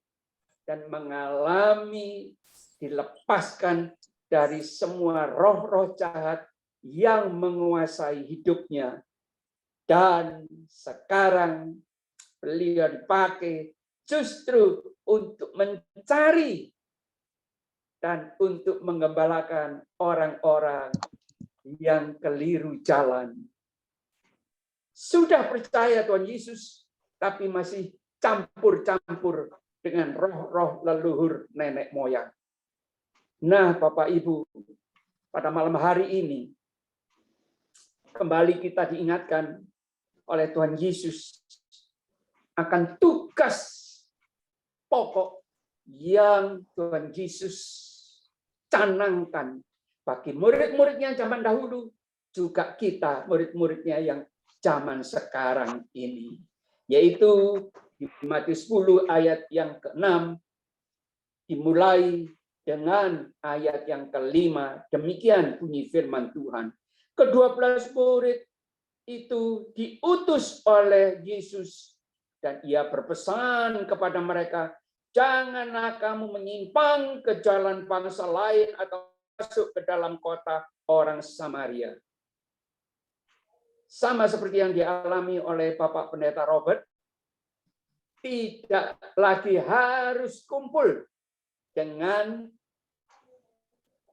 dan mengalami dilepaskan dari semua roh-roh jahat yang menguasai hidupnya. Dan sekarang beliau dipakai justru untuk mencari dan untuk menggembalakan orang-orang yang keliru jalan. Sudah percaya Tuhan Yesus, tapi masih campur-campur dengan roh-roh leluhur nenek moyang. Nah, Bapak Ibu, pada malam hari ini, kembali kita diingatkan oleh Tuhan Yesus akan tugas pokok yang Tuhan Yesus canangkan bagi murid-muridnya zaman dahulu, juga kita murid-muridnya yang zaman sekarang ini. Yaitu di Matius 10 ayat yang ke-6, dimulai dengan ayat yang ke-5, demikian bunyi firman Tuhan. Ke-12 murid itu diutus oleh Yesus Dan ia berpesan kepada mereka, janganlah kamu menyimpang ke jalan bangsa lain atau masuk ke dalam kota orang Samaria. Sama seperti yang dialami oleh Bapak Pendeta Robert, tidak lagi harus kumpul dengan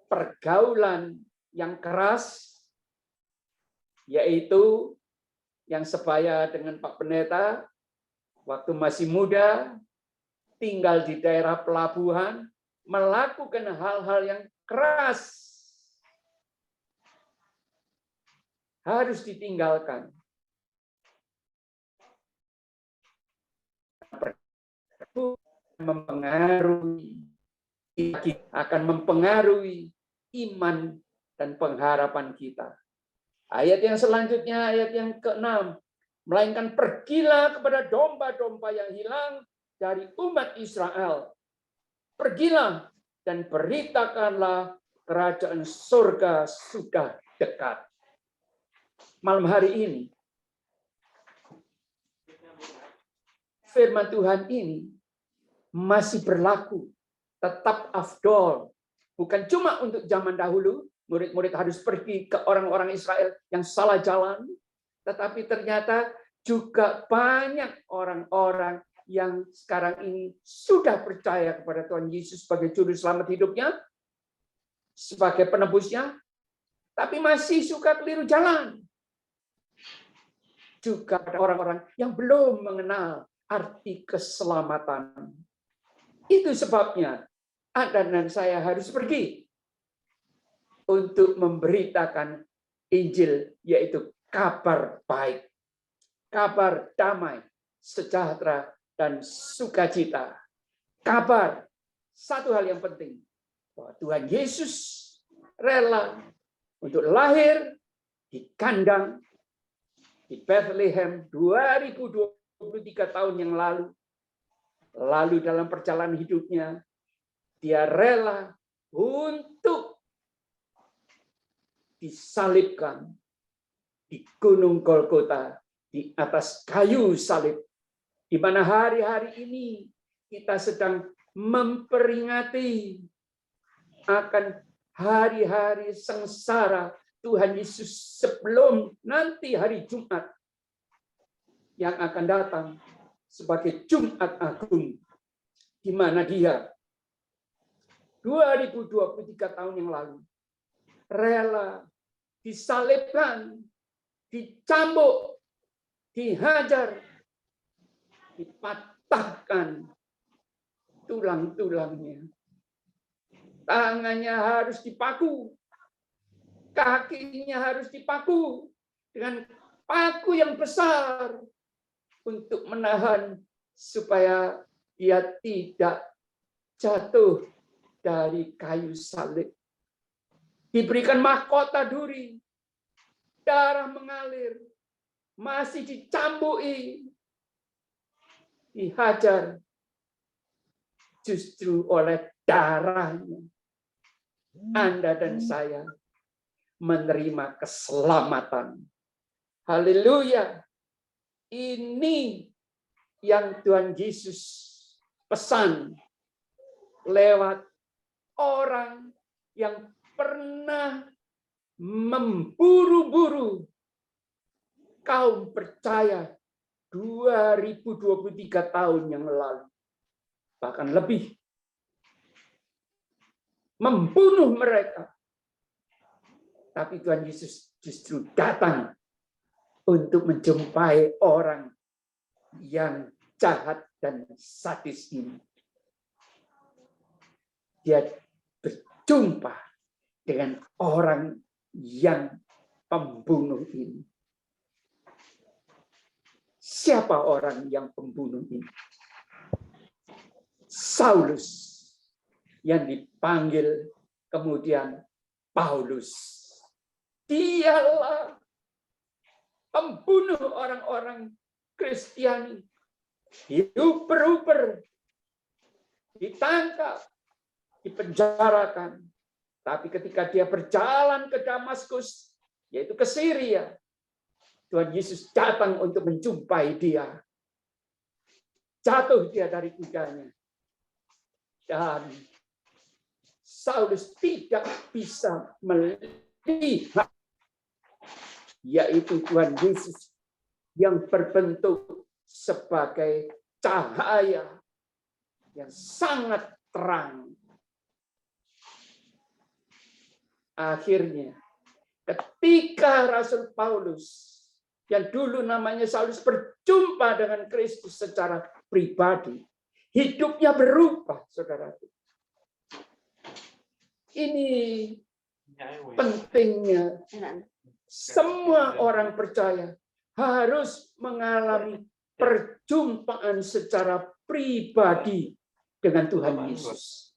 pergaulan yang keras, yaitu yang sebaya dengan Pak Pendeta, waktu masih muda, tinggal di daerah pelabuhan, melakukan hal-hal yang keras. Harus ditinggalkan. Akan mempengaruhi iman dan pengharapan kita. Ayat yang selanjutnya, ayat yang ke-6. Melainkan pergilah kepada domba-domba yang hilang dari umat Israel. Pergilah dan beritakanlah kerajaan surga sudah dekat. Malam hari ini, firman Tuhan ini masih berlaku, tetap afdol. Bukan cuma untuk zaman dahulu, murid-murid harus pergi ke orang-orang Israel yang salah jalan, tetapi ternyata juga banyak orang-orang yang sekarang ini sudah percaya kepada Tuhan Yesus sebagai juru selamat hidupnya, sebagai penebusnya, tapi masih suka keliru jalan. Juga ada orang-orang yang belum mengenal arti keselamatan. Itu sebabnya Anda dan saya harus pergi untuk memberitakan Injil, yaitu kabar baik, kabar damai, sejahtera, dan sukacita. Kabar, satu hal yang penting, bahwa Tuhan Yesus rela untuk lahir di kandang di Bethlehem 2023 tahun yang lalu. Lalu dalam perjalanan hidupnya, dia rela untuk disalibkan di Gunung Golgota, di atas kayu salib, di mana hari-hari ini kita sedang memperingati akan hari-hari sengsara Tuhan Yesus sebelum nanti hari Jumat yang akan datang sebagai Jumat Agung, di mana dia 2023 tahun yang lalu rela disalibkan, dicambuk, dihajar, dipatahkan tulang-tulangnya. Tangannya harus dipaku, kakinya harus dipaku dengan paku yang besar untuk menahan supaya dia tidak jatuh dari kayu salib. Diberikan mahkota duri, darah mengalir, masih dicambuki, dihajar justru oleh darahnya. Anda dan saya menerima keselamatan. Haleluya. Ini yang Tuhan Yesus pesan lewat orang yang pernah memburu-buru kaum percaya 2023 tahun yang lalu. Bahkan lebih. Membunuh mereka. Tapi Tuhan Yesus justru datang untuk menjumpai orang yang jahat dan sadis ini. Dia berjumpa dengan orang yang pembunuh ini. Siapa orang yang pembunuh ini? Saulus, yang dipanggil kemudian Paulus. Dialah pembunuh orang-orang Kristiani. Diuber-uber, ditangkap, dipenjarakan. Tapi ketika dia berjalan ke Damaskus, yaitu ke Syria, Tuhan Yesus datang untuk menjumpai dia. jatuh dia dari kudanya. Dan Saulus tidak bisa melihat, yaitu Tuhan Yesus yang berbentuk sebagai cahaya yang sangat terang. Akhirnya, ketika Rasul Paulus, yang dulu namanya Saulus, berjumpa dengan Kristus secara pribadi, hidupnya berubah, saudaraku. Ini pentingnya. Semua orang percaya harus mengalami perjumpaan secara pribadi dengan Tuhan Yesus.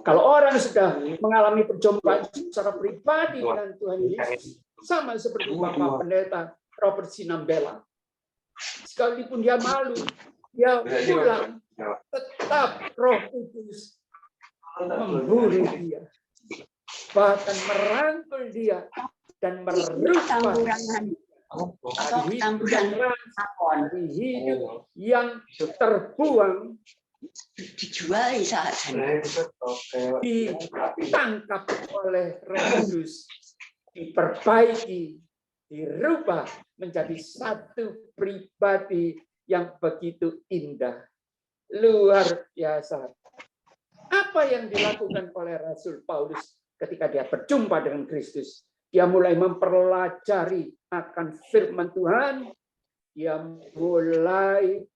Kalau orang sudah mengalami perjumpaan secara pribadi dengan Tuhan Yesus, sama seperti Bapak Pendeta Robert Sinambela, sekalipun dia malu, dia pulang, tetap Roh Kudus memburu dia, bahkan merangkul dia dan merubah hidup yang terbuang, ditangkap oleh Roh Kudus, diperbaiki, dirubah menjadi satu pribadi yang begitu indah. Luar biasa. Apa yang dilakukan oleh Rasul Paulus ketika dia berjumpa dengan Kristus? Dia mulai mempelajari akan firman Tuhan. Dia mulai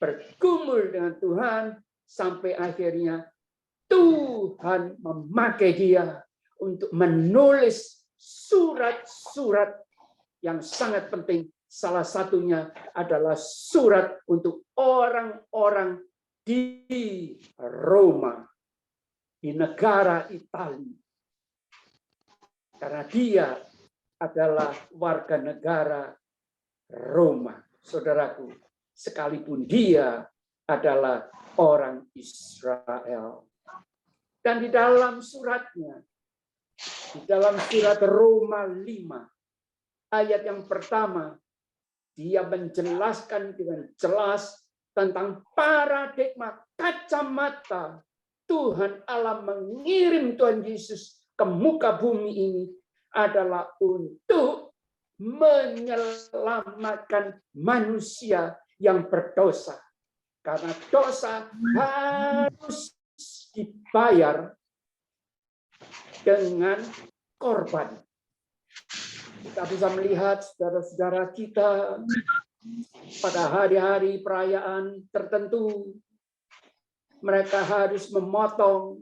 bergumul dengan Tuhan sampai akhirnya Tuhan memakai dia untuk menulis surat-surat yang sangat penting. Salah satunya adalah surat untuk orang-orang di Roma, di negara Italia. Karena dia adalah warga negara Roma, saudaraku, sekalipun dia adalah orang Israel. Dan di dalam suratnya, di dalam surat Roma 5, ayat yang pertama, dia menjelaskan dengan jelas tentang paradigma kacamata Tuhan Allah mengirim Tuhan Yesus ke muka bumi ini adalah untuk menyelamatkan manusia yang berdosa. Karena dosa harus dibayar dengan korban. Kita bisa melihat saudara-saudara kita pada hari-hari perayaan tertentu, mereka harus memotong,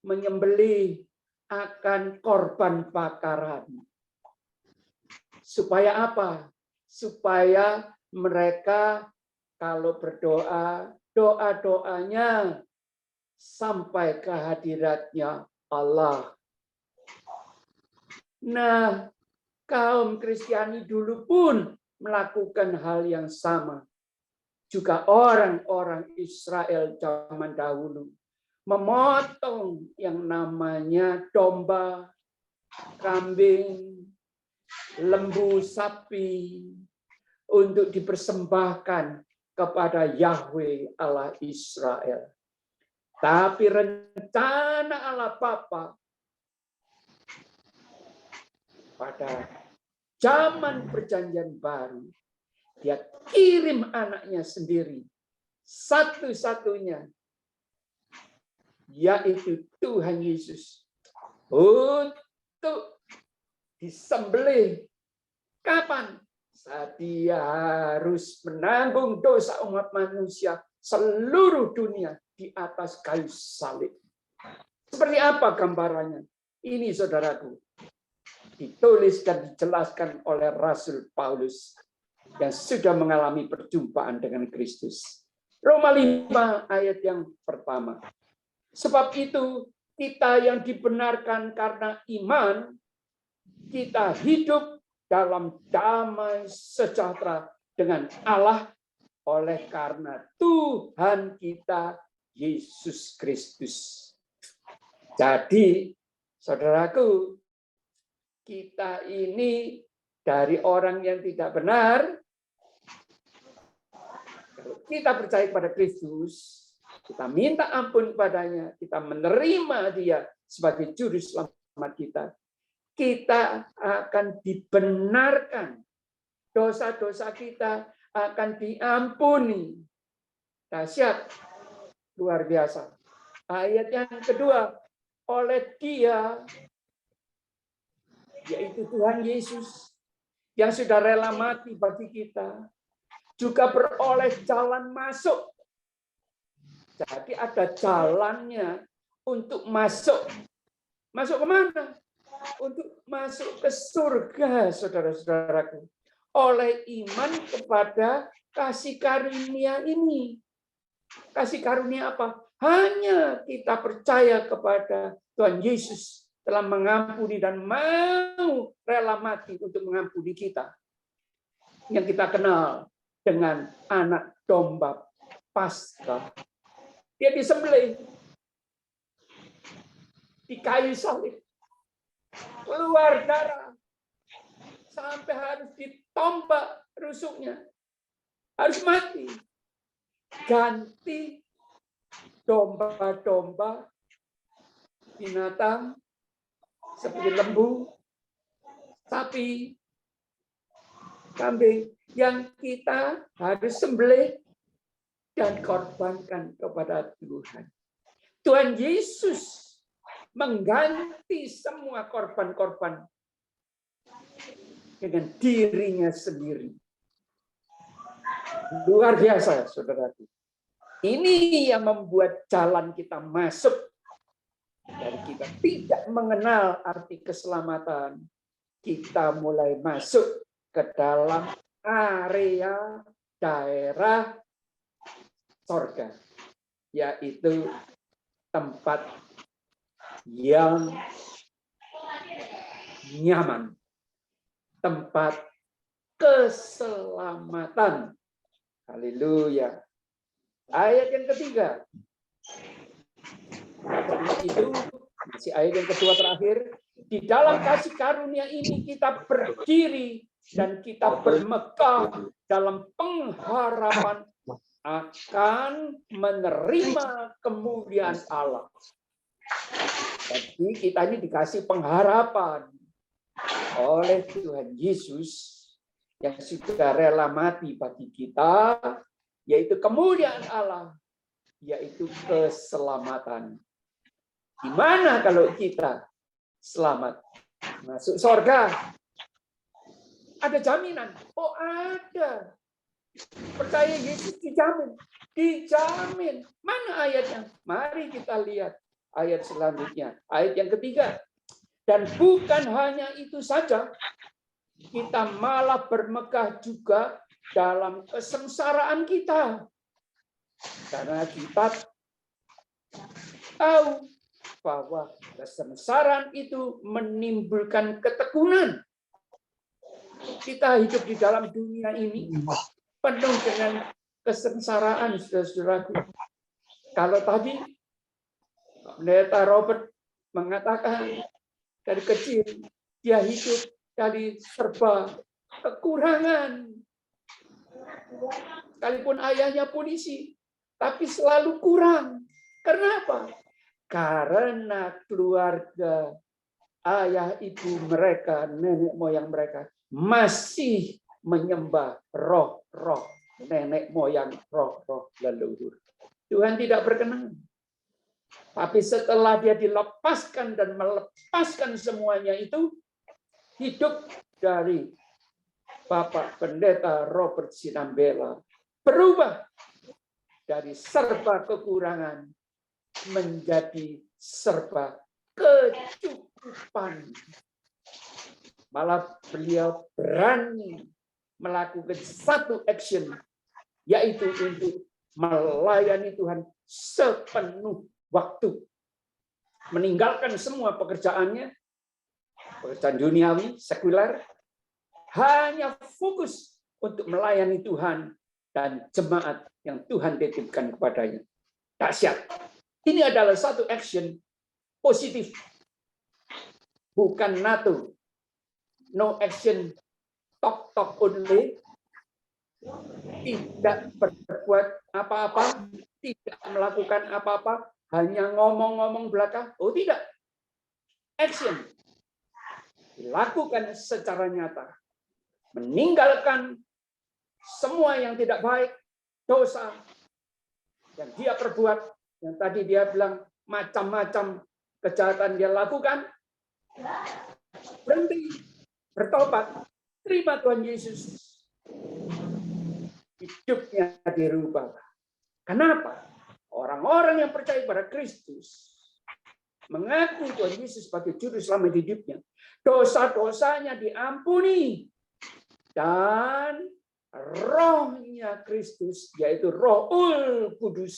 menyembelih akan korban bakaran. Supaya apa? Supaya mereka kalau berdoa, doa-doanya sampai ke hadiratnya Allah. Nah, kaum Kristiani dulu pun melakukan hal yang sama. Juga orang-orang Israel zaman dahulu memotong yang namanya domba, kambing, lembu, sapi untuk dipersembahkan kepada Yahweh Allah Israel. Tapi rencana Allah Bapa pada zaman perjanjian baru, dia kirim anaknya sendiri, satu-satunya, yaitu Tuhan Yesus, untuk disembelih. Kapan? Saat dia harus menanggung dosa umat manusia seluruh dunia di atas kayu salib. Seperti apa gambarannya? Ini saudaraku, ditulis dan dijelaskan oleh Rasul Paulus yang sudah mengalami perjumpaan dengan Kristus. Roma 5 ayat yang pertama. Sebab itu kita yang dibenarkan karena iman, kita hidup dalam damai sejahtera dengan Allah oleh karena Tuhan kita Yesus Kristus. Jadi, saudaraku, kita ini dari orang yang tidak benar, kita percaya kepada Kristus, kita minta ampun kepadanya, kita menerima dia sebagai juru selamat kita akan dibenarkan. Dosa-dosa kita akan diampuni. Dahsyat, luar biasa. Ayat yang kedua, oleh dia, yaitu Tuhan Yesus, yang sudah rela mati bagi kita, juga beroleh jalan masuk. Jadi ada jalannya untuk masuk. Masuk kemana? Untuk masuk ke surga, saudara-saudaraku. Oleh iman kepada kasih karunia ini. Kasih karunia apa? Hanya kita percaya kepada Tuhan Yesus telah mengampuni dan mau rela mati untuk mengampuni kita. Yang kita kenal dengan anak domba Paskah. Dia disembelih di kayu salib, keluar darah, sampai harus ditombak rusuknya, harus mati. Ganti domba-domba, binatang seperti lembu, sapi, kambing yang kita harus sembelih dan korbankan kepada Tuhan. Tuhan Yesus mengganti semua korban-korban dengan dirinya sendiri. Luar biasa, saudaraku. Ini yang membuat jalan kita masuk. Dan kita tidak mengenal arti keselamatan. Kita mulai masuk ke dalam area daerah surga, yaitu tempat yang nyaman, tempat keselamatan. Haleluya. Ayat yang ketiga. Itu masih ayat yang kedua terakhir. Di dalam kasih karunia ini kita berdiri dan kita bermegah dalam pengharapan akan menerima kemuliaan Allah. Jadi kita ini dikasih pengharapan oleh Tuhan Yesus yang sudah rela mati bagi kita, yaitu kemuliaan Allah, yaitu keselamatan. Gimana kalau kita selamat masuk surga? Ada jaminan? Oh, ada. Percaya Yesus dijamin. Dijamin. Mana ayatnya? Mari kita lihat ayat selanjutnya. Ayat yang ketiga. Dan bukan hanya itu saja. Kita malah bermegah juga dalam kesengsaraan kita. Karena kita tahu bahwa kesengsaraan itu menimbulkan ketekunan. Kita hidup di dalam dunia ini penuh dengan kesengsaraan, saudara-saudaraku. Kalau tadi Pendeta Robert mengatakan dari kecil dia hidup dari serba kekurangan. Sekalipun ayahnya polisi, tapi selalu kurang. Kenapa? Karena keluarga, ayah, ibu mereka, nenek moyang mereka masih menyembah roh-roh nenek moyang, roh-roh leluhur. Tuhan tidak berkenan. Tapi setelah dia dilepaskan dan melepaskan semuanya itu, hidup dari Bapak Pendeta Robert Sinambela berubah dari serba kekurangan menjadi serba kecukupan. Malah beliau berani melakukan satu action, yaitu untuk melayani Tuhan sepenuh waktu. Meninggalkan semua pekerjaannya, pekerjaan duniawi, sekuler, hanya fokus untuk melayani Tuhan dan jemaat yang Tuhan titipkan kepadanya. Dahsyat. Ini adalah satu action positif. Bukan NATO. No action, talk only. tidak berbuat apa-apa, tidak melakukan apa-apa, hanya ngomong-ngomong belaka. Oh tidak, action. Dilakukan secara nyata. Meninggalkan semua yang tidak baik, dosa yang dia perbuat, yang tadi dia bilang macam-macam kejahatan dia lakukan, berhenti, bertobat, terima Tuhan Yesus. Hidupnya dirubah. Kenapa? Orang-orang yang percaya pada Kristus, mengaku Tuhan Yesus sebagai juru selamat hidupnya, dosa-dosanya diampuni, dan rohnya Kristus, yaitu Rohul Kudus,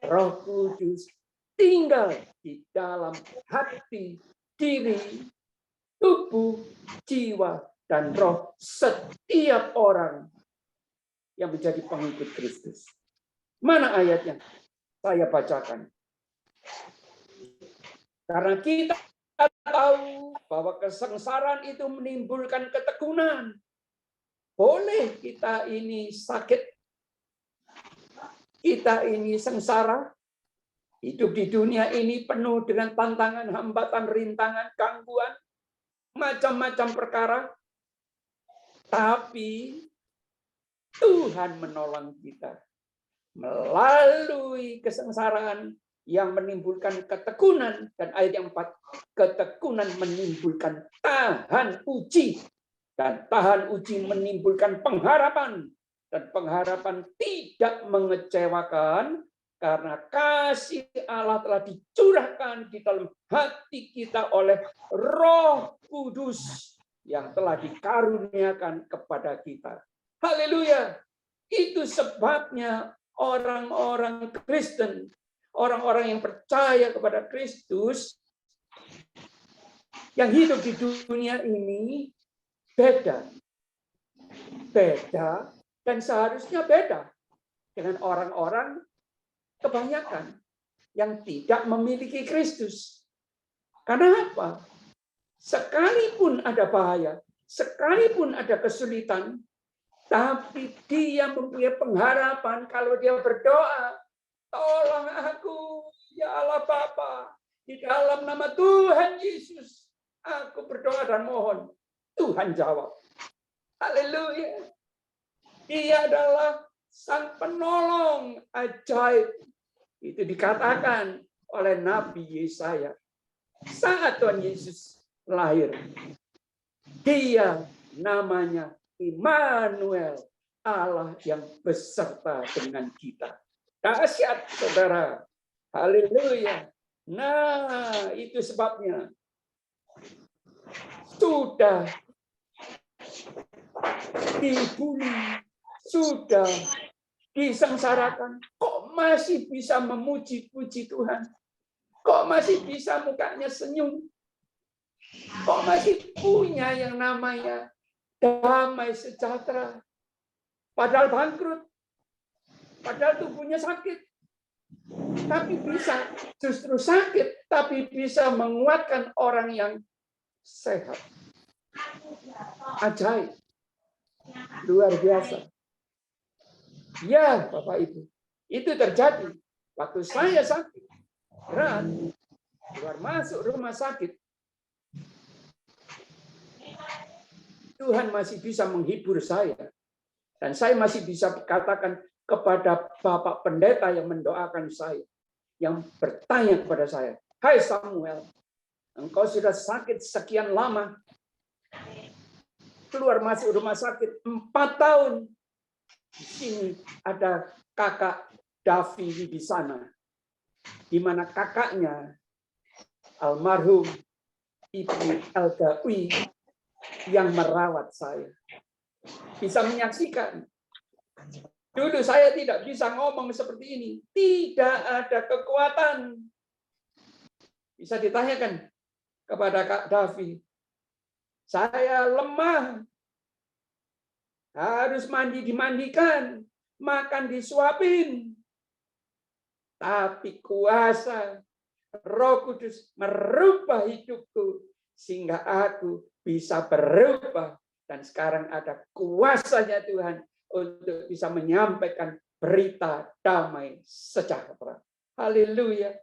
Roh Kudus tinggal di dalam hati, diri, tubuh, jiwa, dan roh setiap orang yang menjadi pengikut Kristus. Mana ayatnya? Saya bacakan. Karena kita tahu bahwa kesengsaraan itu menimbulkan ketekunan. Boleh kita ini sakit, kita ini sengsara, hidup di dunia ini penuh dengan tantangan, hambatan, rintangan, gangguan, macam-macam perkara. Tapi Tuhan menolong kita melalui kesengsaraan yang menimbulkan ketekunan, dan ayat yang 4, ketekunan menimbulkan tahan uji, dan tahan uji menimbulkan pengharapan, dan pengharapan tidak mengecewakan karena kasih Allah telah dicurahkan di dalam hati kita oleh Roh Kudus yang telah dikaruniakan kepada kita. Haleluya. Itu sebabnya orang-orang Kristen, orang-orang yang percaya kepada Kristus, yang hidup di dunia ini beda. Beda, dan seharusnya beda dengan orang-orang kebanyakan yang tidak memiliki Kristus. Karena apa? Sekalipun ada bahaya, sekalipun ada kesulitan, tapi dia mempunyai pengharapan kalau dia berdoa, tolong aku, ya Allah Bapa, di dalam nama Tuhan Yesus, aku berdoa dan mohon. Tuhan jawab. Haleluya. Dia adalah Sang Penolong ajaib. Itu dikatakan oleh Nabi Yesaya. Saat Tuhan Yesus lahir, dia namanya Immanuel, Allah yang beserta dengan kita. Dahsyat, saudara. Haleluya. Nah, itu sebabnya sudah dibuli, sudah disengsarakan, kok masih bisa memuji-puji Tuhan? Kok masih bisa mukanya senyum? Kok masih punya yang namanya damai sejahtera? Padahal bangkrut, padahal tubuhnya sakit, tapi bisa, justru sakit, tapi bisa menguatkan orang yang sehat. Ajaib. Luar biasa. Ya, Bapak Ibu. Itu terjadi waktu saya sakit berat, keluar masuk rumah sakit. Tuhan masih bisa menghibur saya. Dan saya masih bisa katakan kepada Bapak Pendeta yang mendoakan saya, yang bertanya kepada saya, "Hai Samuel, engkau sudah sakit sekian lama, keluar masuk rumah sakit 4 tahun. Di sini ada kakak Davi di sana, di mana kakaknya almarhum Ibu Elga Ui yang merawat saya. Bisa menyaksikan. Dulu saya tidak bisa ngomong seperti ini. Tidak ada kekuatan. Bisa ditanyakan kepada Kak Davi. Saya lemah. Harus dimandikan, makan disuapin. Tapi kuasa Roh Kudus merubah hidupku sehingga aku bisa berubah Dan sekarang ada kuasanya Tuhan untuk bisa menyampaikan berita damai sejahtera. Haleluya.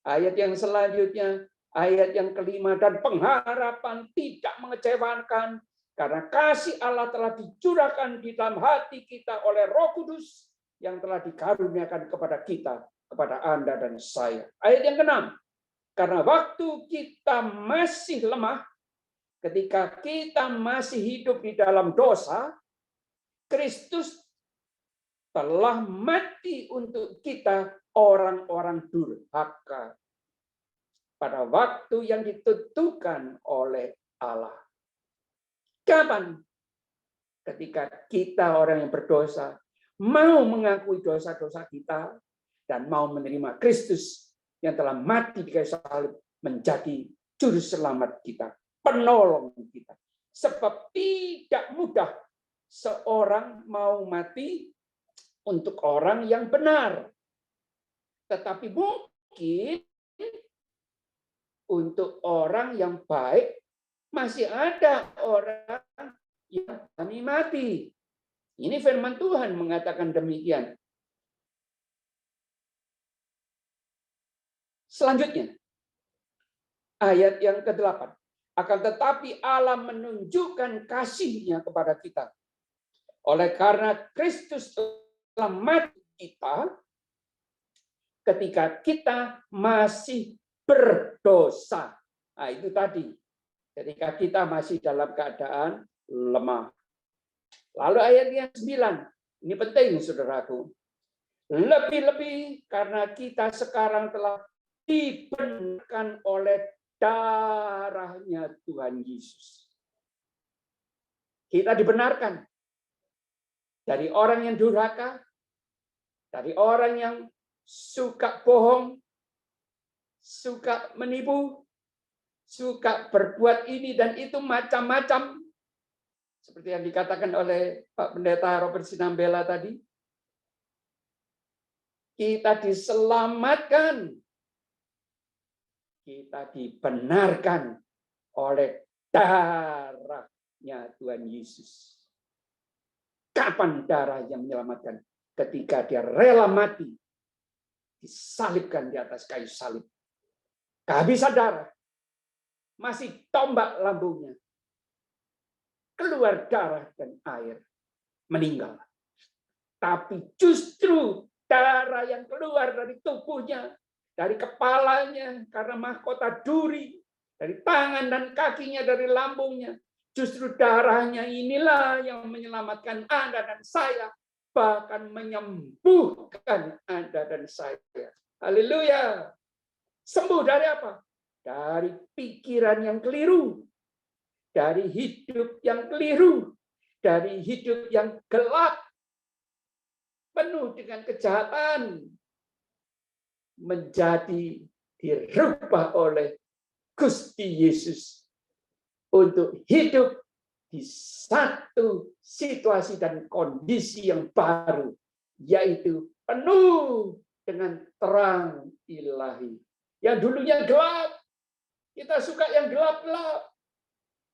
Ayat yang selanjutnya, ayat yang kelima, dan pengharapan tidak mengecewakan karena kasih Allah telah dicurahkan di dalam hati kita oleh Roh Kudus yang telah dikaruniakan kepada kita, kepada Anda dan saya. Ayat yang keenam, karena waktu kita masih lemah, ketika kita masih hidup di dalam dosa, Kristus telah mati untuk kita orang-orang durhaka pada waktu yang ditentukan oleh Allah. Kapan? Ketika kita orang yang berdosa mau mengakui dosa-dosa kita dan mau menerima Kristus yang telah mati di kayu salib menjadi juru selamat kita, penolong kita. Sebab tidak mudah seorang mau mati untuk orang yang benar. Tetapi mungkin untuk orang yang baik masih ada orang yang berani mati. Ini firman Tuhan mengatakan demikian. Selanjutnya, ayat yang ke-8. Akan tetapi Allah menunjukkan kasih-Nya kepada kita. Oleh karena Kristus telah mati kita ketika kita masih berdosa. Nah, itu tadi. Ketika kita masih dalam keadaan lemah. Lalu ayat yang 9. Ini penting, saudaraku. Lebih-lebih karena kita sekarang telah dibenarkan oleh darahnya Tuhan Yesus. Kita dibenarkan dari orang yang durhaka, dari orang yang suka bohong, suka menipu, suka berbuat ini dan itu macam-macam. Seperti yang dikatakan oleh Pak Pendeta Robert Sinambela tadi. Kita diselamatkan. Kita dibenarkan oleh darahnya Tuhan Yesus. Kapan darah yang menyelamatkan? Ketika dia rela mati, disalibkan di atas kayu salib. Kehabisan darah, masih tombak lambungnya. Keluar darah dan air, meninggal. Tapi justru darah yang keluar dari tubuhnya, dari kepalanya, karena mahkota duri, dari tangan dan kakinya, dari lambungnya. Justru darahnya inilah yang menyelamatkan Anda dan saya, bahkan menyembuhkan Anda dan saya. Haleluya. Sembuh dari apa? Dari pikiran yang keliru, dari hidup yang keliru, dari hidup yang gelap, penuh dengan kejahatan, menjadi dirubah oleh Gusti Yesus untuk hidup di satu situasi dan kondisi yang baru, yaitu penuh dengan terang ilahi. Yang dulunya gelap, kita suka yang gelap-gelap,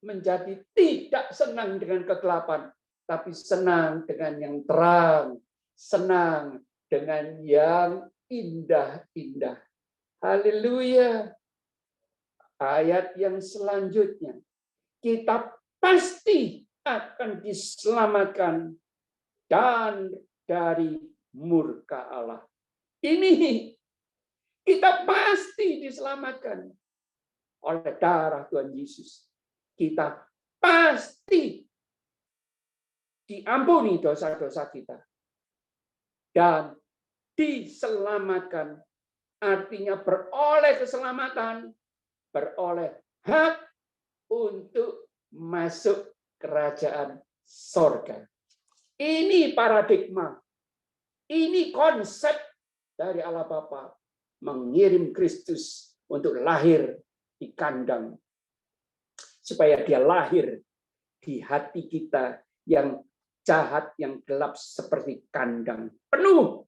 menjadi tidak senang dengan kegelapan, tapi senang dengan yang terang, senang dengan yang indah-indah. Haleluya. Ayat yang selanjutnya, kita pasti akan diselamatkan dan dari murka Allah. Ini kita pasti diselamatkan oleh darah Tuhan Yesus. Kita pasti diampuni dosa-dosa kita dan diselamatkan, artinya beroleh keselamatan, beroleh hak untuk masuk kerajaan sorga. Ini paradigma, ini konsep dari Allah Bapa mengirim Kristus untuk lahir di kandang, supaya dia lahir di hati kita yang jahat, yang gelap seperti kandang, penuh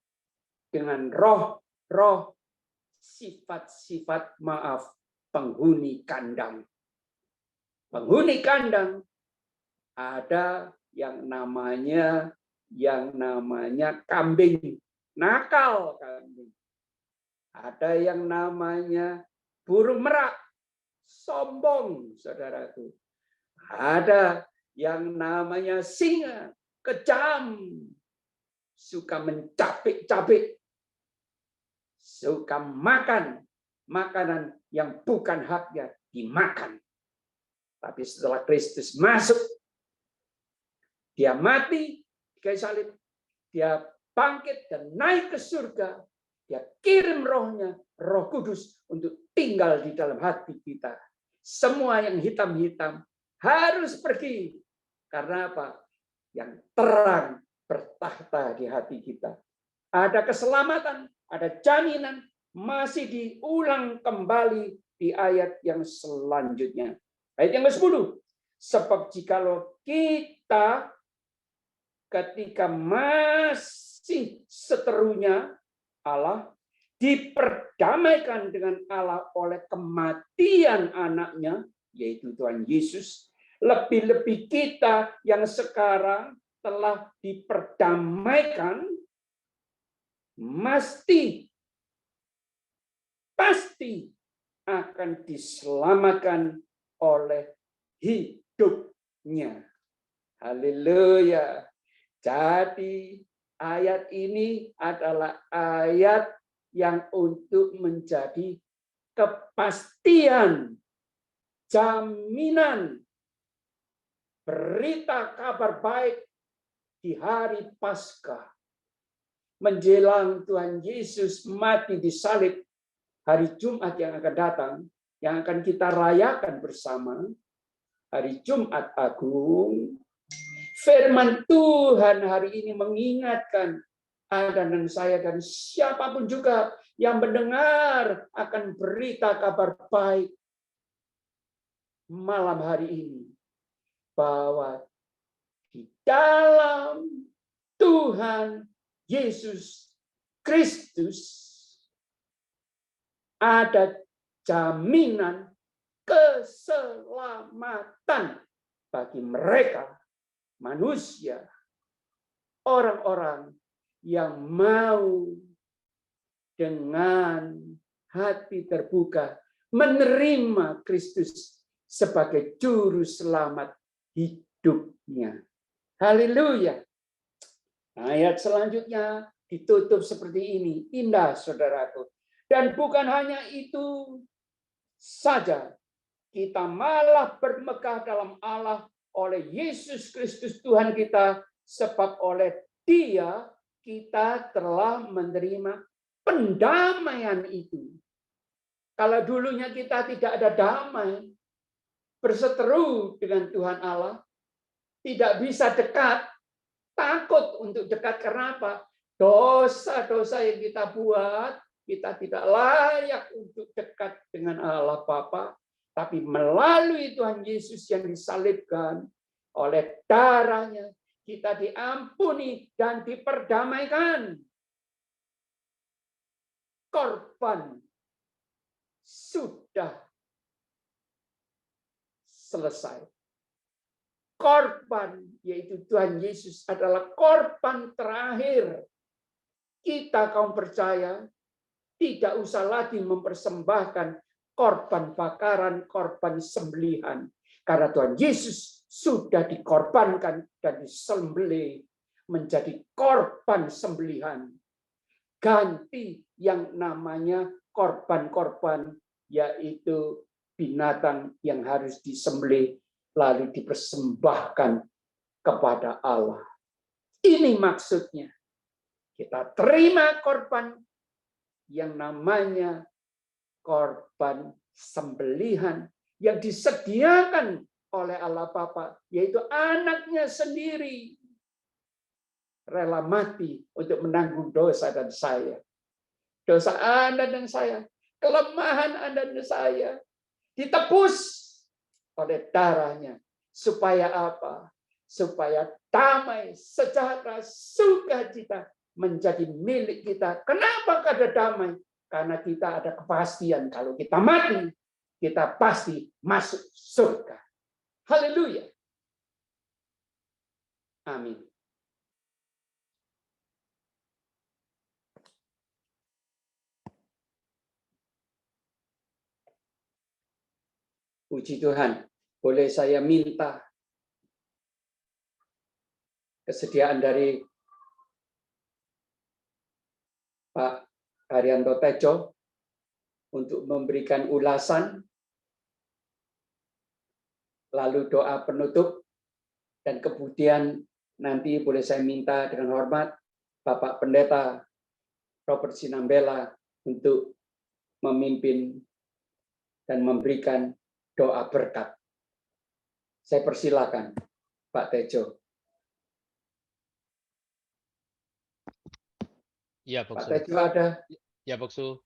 dengan roh-roh, sifat-sifat penghuni kandang. Penghuni kandang Ada yang namanya kambing nakal, kambing. Ada yang namanya burung merak, sombong, saudaraku. Ada yang namanya singa, kejam, suka mencapik-capik, suka makan makanan yang bukan haknya dimakan. Tapi setelah Kristus masuk, dia mati di kayu salib, dia bangkit dan naik ke surga, dia kirim rohnya, Roh Kudus, untuk tinggal di dalam hati kita. Semua yang hitam-hitam harus pergi. Karena apa? Yang terang bertahta di hati kita. Ada keselamatan, ada jaminan, masih diulang kembali di ayat yang selanjutnya. Ayat yang ke-10. Sebab jikalau kita ketika masih seterunya Allah diperdamaikan dengan Allah oleh kematian anaknya, yaitu Tuhan Yesus, lebih-lebih kita yang sekarang telah diperdamaikan, pasti akan diselamatkan oleh hidupnya. Haleluya. Jadi ayat ini adalah ayat yang untuk menjadi kepastian, jaminan, berita kabar baik di hari Paskah. Menjelang Tuhan Yesus mati di salib, hari Jumat yang akan datang, yang akan kita rayakan bersama, hari Jumat Agung, firman Tuhan hari ini mengingatkan Anda dan saya dan siapapun juga yang mendengar akan berita kabar baik malam hari ini, bahwa di dalam Tuhan Yesus Kristus ada jaminan keselamatan bagi mereka, manusia, orang-orang yang mau dengan hati terbuka menerima Kristus sebagai juru selamat hidupnya. Haleluya. Ayat selanjutnya ditutup seperti ini. Indah, saudaraku. Dan bukan hanya itu saja, kita malah bermegah dalam Allah oleh Yesus Kristus Tuhan kita, sebab oleh Dia kita telah menerima pendamaian itu. Kalau dulunya kita tidak ada damai, berseteru dengan Tuhan Allah, tidak bisa dekat, takut untuk dekat. Karena apa? Dosa-dosa yang kita buat, kita tidak layak untuk dekat dengan Allah Bapa. Tapi melalui Tuhan Yesus yang disalibkan, oleh darahnya, kita diampuni dan diperdamaikan. Korban sudah selesai. Korban, yaitu Tuhan Yesus, adalah korban terakhir. Kita kaum percaya tidak usah lagi mempersembahkan korban bakaran, korban sembelihan. Karena Tuhan Yesus sudah dikorbankan dan disembelih menjadi korban sembelihan. Ganti yang namanya korban-korban, yaitu binatang yang harus disembelih lalu dipersembahkan kepada Allah. Ini maksudnya. Kita terima korban yang namanya korban sembelihan yang disediakan oleh Allah Bapa, yaitu anaknya sendiri rela mati untuk menanggung dosa dan saya. Dosa Anda dan saya, kelemahan Anda dan saya ditebus oleh darahnya. Supaya apa? Supaya damai, sejahtera, sukacita menjadi milik kita. Kenapa ada damai? Karena kita ada kepastian kalau kita mati, kita pasti masuk surga. Haleluya. Amin. Puji Tuhan, boleh saya minta kesediaan dari Pak Haryanto Tejo untuk memberikan ulasan, lalu doa penutup, dan kemudian nanti boleh saya minta dengan hormat Bapak Pendeta Robert Sinambela untuk memimpin dan memberikan doa berkat. Saya persilakan Pak Tejo. Iya, Pak Boksu. Tejo ada? Ya, Boksu.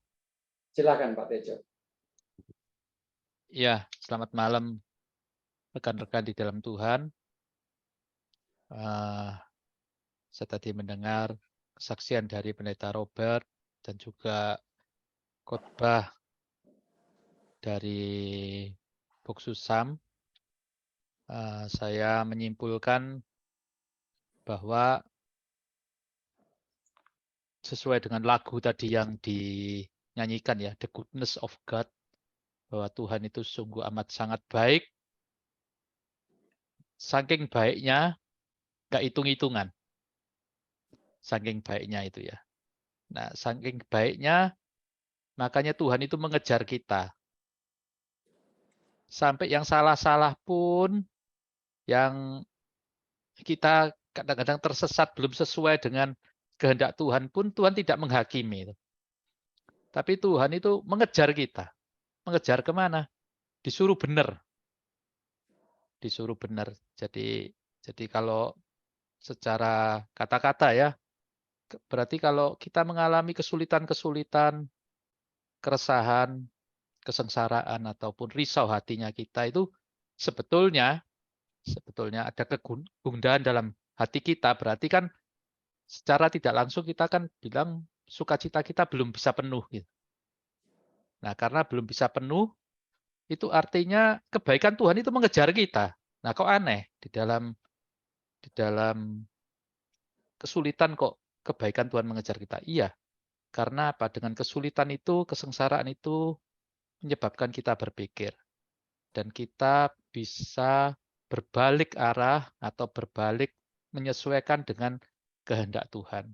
Silakan Pak Tejo. Ya, selamat malam rekan-rekan di dalam Tuhan. Saya tadi mendengar kesaksian dari Pendeta Robert dan juga khotbah dari Boksu Sam. Saya menyimpulkan bahwa sesuai dengan lagu tadi yang dinyanyikan ya, The Goodness of God, bahwa Tuhan itu sungguh amat sangat baik. Saking baiknya, nggak hitung-hitungan. Saking baiknya itu ya. Nah, saking baiknya, makanya Tuhan itu mengejar kita. Sampai yang salah-salah pun, yang kita kadang-kadang tersesat, belum sesuai dengan kehendak Tuhan pun, Tuhan tidak menghakimi. Tapi Tuhan itu mengejar kita. Mengejar kemana? Disuruh benar. Disuruh benar. Jadi kalau secara kata-kata ya, berarti kalau kita mengalami kesulitan-kesulitan, keresahan, kesengsaraan, ataupun risau hatinya kita itu sebetulnya ada kegundahan dalam hati kita, berarti kan secara tidak langsung kita kan bilang sukacita kita belum bisa penuh. Gitu. Nah, karena belum bisa penuh, itu artinya kebaikan Tuhan itu mengejar kita. Nah, kok aneh di dalam kesulitan kok kebaikan Tuhan mengejar kita? Iya, karena apa? Dengan kesulitan itu, kesengsaraan itu menyebabkan kita berpikir. Dan kita bisa berbalik arah atau berbalik menyesuaikan dengan kehendak Tuhan.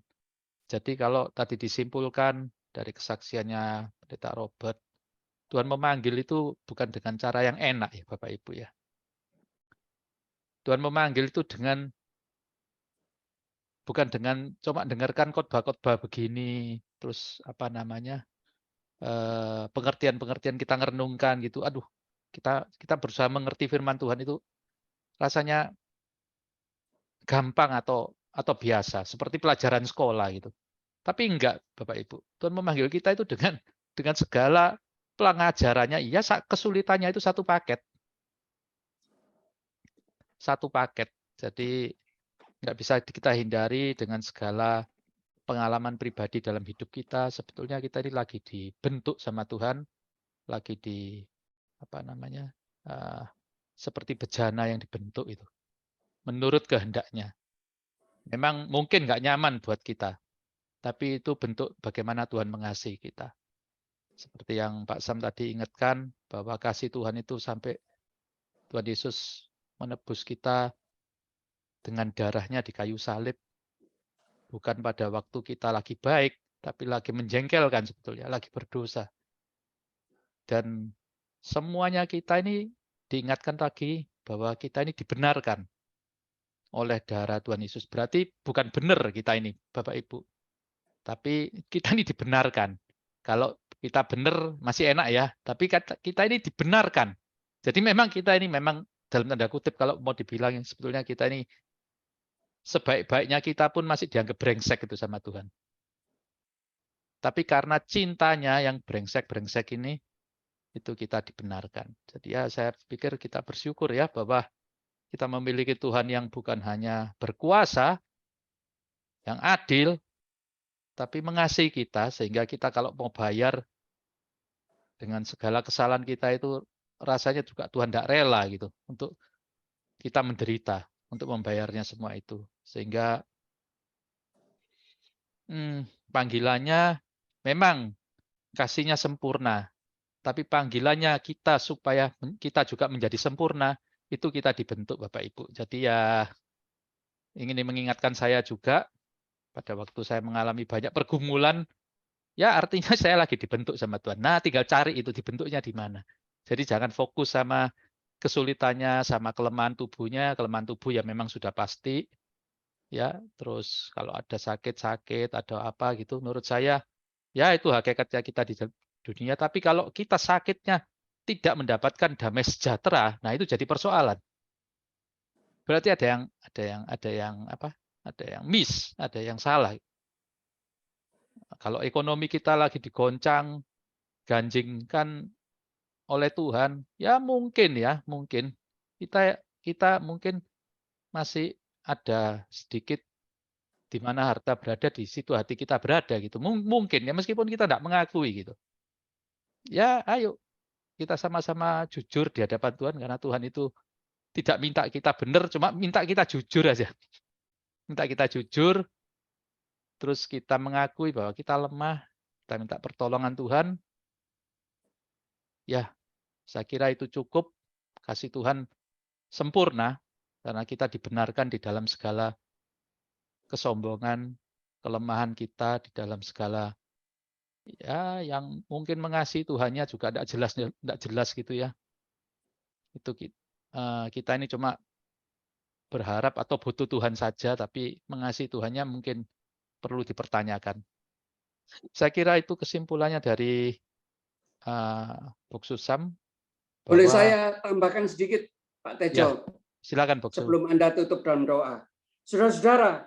Jadi kalau tadi disimpulkan dari kesaksiannya Pendeta Robert, Tuhan memanggil itu bukan dengan cara yang enak ya Bapak Ibu ya. Tuhan memanggil itu bukan dengan cuma dengarkan khotbah-khotbah begini, terus apa namanya, pengertian-pengertian kita ngerenungkan gitu. Aduh, kita berusaha mengerti firman Tuhan itu rasanya gampang atau biasa, seperti pelajaran sekolah gitu. Tapi enggak, Bapak Ibu. Tuhan memanggil kita itu dengan segala pengajarannya. Iya, kesulitannya itu satu paket. Satu paket. Jadi enggak bisa kita hindari dengan segala pengalaman pribadi dalam hidup kita. Sebetulnya kita ini lagi dibentuk sama Tuhan, lagi seperti bejana yang dibentuk itu. Menurut kehendaknya. Memang mungkin nggak nyaman buat kita, tapi itu bentuk bagaimana Tuhan mengasihi kita. Seperti yang Pak Sam tadi ingatkan, bahwa kasih Tuhan itu sampai Tuhan Yesus menebus kita dengan darahnya di kayu salib. Bukan pada waktu kita lagi baik, tapi lagi menjengkelkan sebetulnya, lagi berdosa. Dan semuanya kita ini diingatkan lagi bahwa kita ini dibenarkan oleh darah Tuhan Yesus. Berarti bukan benar kita ini, Bapak Ibu. Tapi kita ini dibenarkan. Kalau kita benar masih enak ya, tapi kita ini dibenarkan. Jadi memang kita ini memang dalam tanda kutip kalau mau dibilang sebetulnya kita ini sebaik-baiknya kita pun masih dianggap brengsek itu sama Tuhan. Tapi karena cintanya yang brengsek-brengsek ini, itu kita dibenarkan. Jadi ya saya pikir kita bersyukur ya bahwa kita memiliki Tuhan yang bukan hanya berkuasa, yang adil, tapi mengasihi kita, sehingga kita kalau mau bayar dengan segala kesalahan kita itu, rasanya juga Tuhan tidak rela gitu untuk kita menderita, untuk membayarnya semua itu. Sehingga panggilannya memang kasihnya sempurna, tapi panggilannya kita supaya kita juga menjadi sempurna, itu kita dibentuk Bapak Ibu. Jadi ya ingin mengingatkan saya juga pada waktu saya mengalami banyak pergumulan, ya artinya saya lagi dibentuk sama Tuhan. Nah, tinggal cari itu dibentuknya di mana. Jadi jangan fokus sama kesulitannya, sama kelemahan tubuhnya. Kelemahan tubuh ya memang sudah pasti. Ya, terus kalau ada sakit-sakit, ada apa gitu, menurut saya, ya itu hakikatnya kita di dunia. Tapi kalau kita sakitnya tidak mendapatkan damai sejahtera, nah itu jadi persoalan. Berarti ada yang miss, ada yang salah. Kalau ekonomi kita lagi digoncang, ganjingkan oleh Tuhan, ya mungkin kita mungkin masih ada sedikit di mana harta berada, di situ hati kita berada gitu. Mungkin ya, meskipun kita tidak mengakui gitu. Ya ayo kita sama-sama jujur di hadapan Tuhan, karena Tuhan itu tidak minta kita benar, cuma minta kita jujur aja. Minta kita jujur, terus kita mengakui bahwa kita lemah, kita minta pertolongan Tuhan. Ya, saya kira itu cukup. Kasih Tuhan sempurna, karena kita dibenarkan di dalam segala kesombongan, kelemahan kita, di dalam segala ya yang mungkin mengasihi Tuhannya juga tidak jelas gitu ya. Itu kita ini cuma berharap atau butuh Tuhan saja, tapi mengasihi Tuhannya mungkin perlu dipertanyakan. Saya kira itu kesimpulannya dari Boksu Sam. Boleh Bahwa, saya tambahkan sedikit, Pak Tejo? Ya, silakan Boksu. Sebelum Anda tutup dalam doa. Saudara-saudara,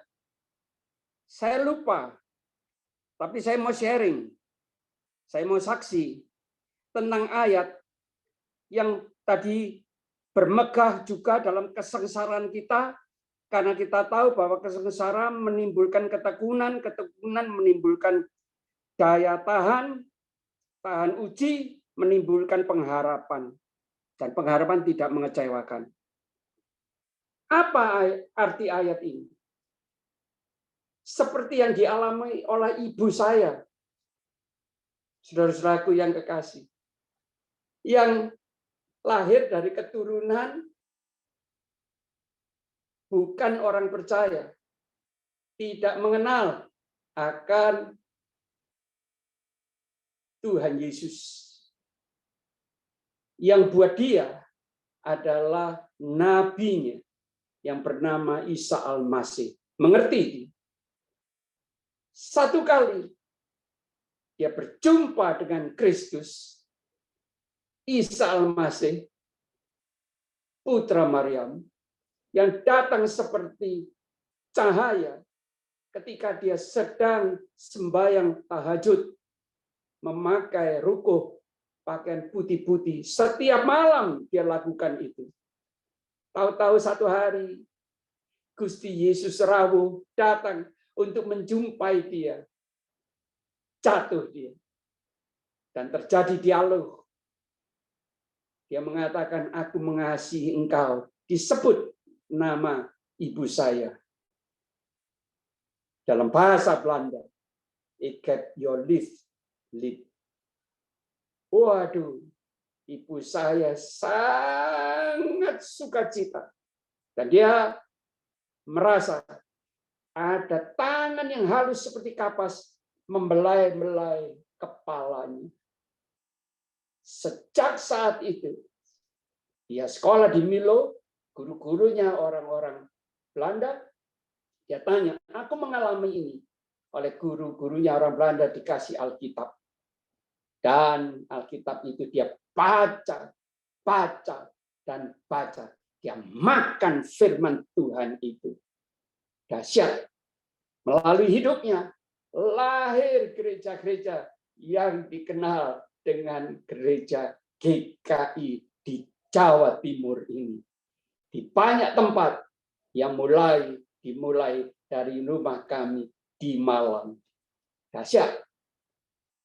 saya lupa, tapi saya mau sharing, saya mau saksi tentang ayat yang tadi bermegah juga dalam kesengsaraan kita, karena kita tahu bahwa kesengsaraan menimbulkan ketekunan, ketekunan menimbulkan daya tahan, tahan uji, menimbulkan pengharapan, dan pengharapan tidak mengecewakan. Apa arti ayat ini? Seperti yang dialami oleh ibu saya, saudara-saudaraku yang kekasih, yang lahir dari keturunan bukan orang percaya, tidak mengenal akan Tuhan Yesus. Yang buat dia adalah nabinya yang bernama Isa Al-Masih. Mengerti? Satu kali dia berjumpa dengan Kristus, Isa Al-Masih, putra Maryam, yang datang seperti cahaya ketika dia sedang sembahyang tahajud, memakai rukuh, pakaian putih-putih. Setiap malam dia lakukan itu. Tahu-tahu satu hari, Gusti Yesus rawuh datang untuk menjumpai dia. Jatuh dia. Dan terjadi dialog. Dia mengatakan, aku mengasihi engkau. Disebut nama ibu saya. Dalam bahasa Belanda, ik heb jou lief. Waduh, ibu saya sangat sukacita. Dan dia merasa ada tangan yang halus seperti kapas membelai-belai kepalanya. Sejak saat itu, dia sekolah di Milo, guru-gurunya orang-orang Belanda. Dia tanya, aku mengalami ini. Oleh guru-gurunya orang Belanda dikasih Alkitab. Dan Alkitab itu dia baca, dan baca. Dia makan firman Tuhan itu. Dahsyat. Melalui hidupnya, lahir gereja-gereja yang dikenal dengan gereja GKI di Jawa Timur ini. Di banyak tempat yang dimulai dari rumah kami di Malang. Dahsyat.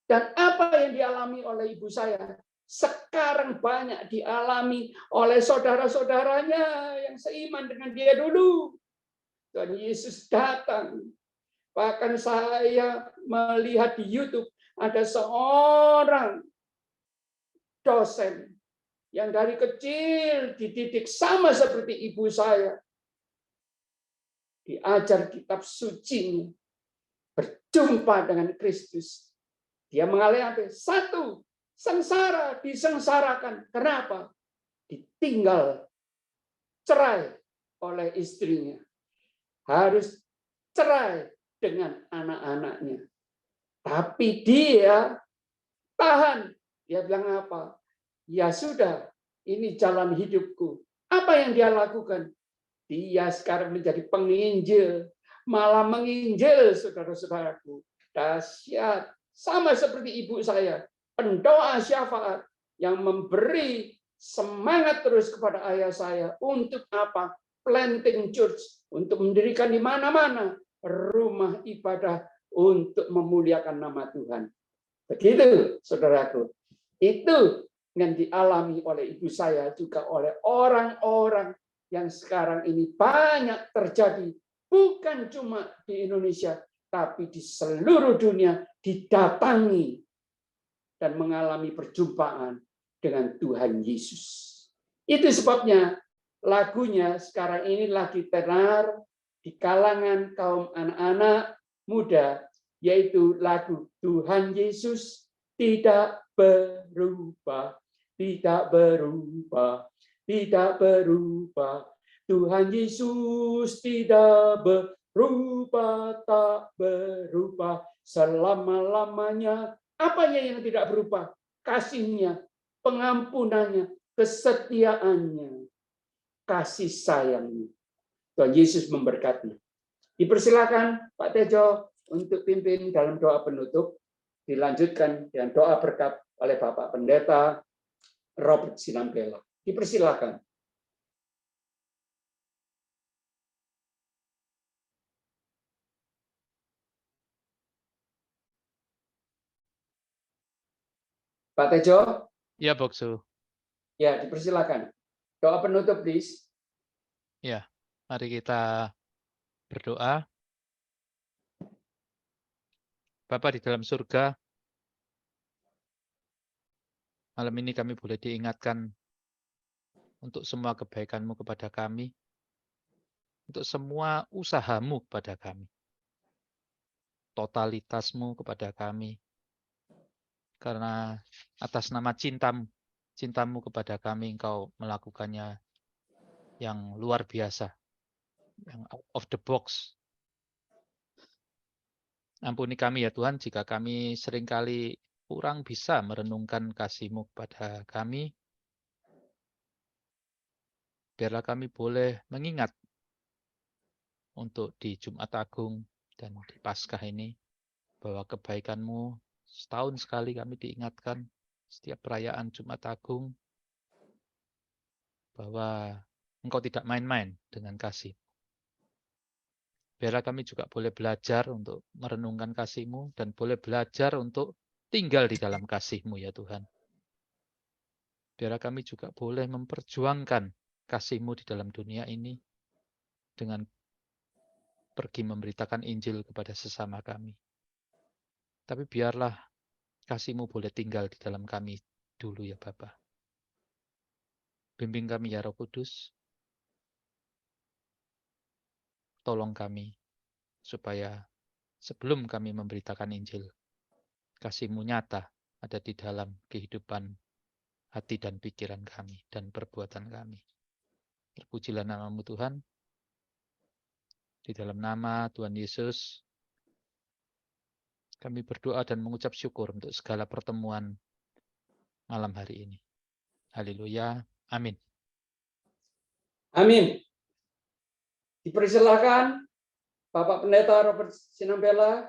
Dan apa yang dialami oleh ibu saya, sekarang banyak dialami oleh saudara-saudaranya yang seiman dengan dia dulu. Tuhan Yesus datang. Bahkan saya melihat di YouTube ada seorang dosen yang dari kecil dididik sama seperti ibu saya. Diajar kitab suci, berjumpa dengan Kristus. Dia mengalami apa? Satu, sengsara, disengsarakan. Kenapa? Ditinggal, cerai oleh istrinya. Harus cerai dengan anak-anaknya. Tapi dia tahan. Dia bilang apa? Ya sudah, ini jalan hidupku. Apa yang dia lakukan? Dia sekarang menjadi penginjil. Malah menginjil, saudara-saudaraku. Dahsyat. Sama seperti ibu saya. Pendoa syafaat yang memberi semangat terus kepada ayah saya. Untuk apa? Planting church. Untuk mendirikan di mana-mana rumah ibadah untuk memuliakan nama Tuhan. Begitu, saudaraku. Itu yang dialami oleh ibu saya, juga oleh orang-orang yang sekarang ini banyak terjadi. Bukan cuma di Indonesia, tapi di seluruh dunia didatangi dan mengalami perjumpaan dengan Tuhan Yesus. Itu sebabnya lagunya sekarang ini lagi tenar di kalangan kaum anak-anak muda, yaitu lagu Tuhan Yesus tidak berubah, tidak berubah, tidak berubah. Tuhan Yesus tidak berubah, tak berubah selama-lamanya. Apanya yang tidak berubah? Kasih-Nya, pengampunannya, kesetiaannya, kasih sayangnya. Tuhan Yesus memberkati. Dipersilakan Pak Tejo untuk pimpin dalam doa penutup. Dilanjutkan dengan doa berkat oleh Bapak Pendeta Robert Sinampela. Dipersilakan. Pak Tejo, Ya, Boksu. ya dipersilakan. Doa penutup, please. Ya, mari kita berdoa. Bapa di dalam surga, malam ini kami boleh diingatkan untuk semua kebaikan-Mu kepada kami, untuk semua usaha-Mu kepada kami, totalitas-Mu kepada kami, karena atas nama cinta-Mu kepada kami, Engkau melakukannya yang luar biasa, yang out of the box. Ampuni kami ya Tuhan, jika kami seringkali kurang bisa merenungkan kasih-Mu kepada kami. Biarlah kami boleh mengingat untuk di Jumat Agung dan di Paskah ini, bahwa kebaikan-Mu setahun sekali kami diingatkan setiap perayaan Jumat Agung, bahwa Engkau tidak main-main dengan kasih. Biarlah kami juga boleh belajar untuk merenungkan kasih-Mu dan boleh belajar untuk tinggal di dalam kasih-Mu ya Tuhan. Biarlah kami juga boleh memperjuangkan kasih-Mu di dalam dunia ini dengan pergi memberitakan Injil kepada sesama kami. Tapi biarlah kasih-Mu boleh tinggal di dalam kami dulu ya Bapa. Bimbing kami ya Roh Kudus. Tolong kami supaya sebelum kami memberitakan Injil, kasih-Mu nyata ada di dalam kehidupan hati dan pikiran kami dan perbuatan kami. Terpujilah nama-Mu Tuhan. Di dalam nama Tuhan Yesus, kami berdoa dan mengucap syukur untuk segala pertemuan malam hari ini. Haleluya. Amin. Amin. Dipersilakan Bapak Pendeta Robert Sinampela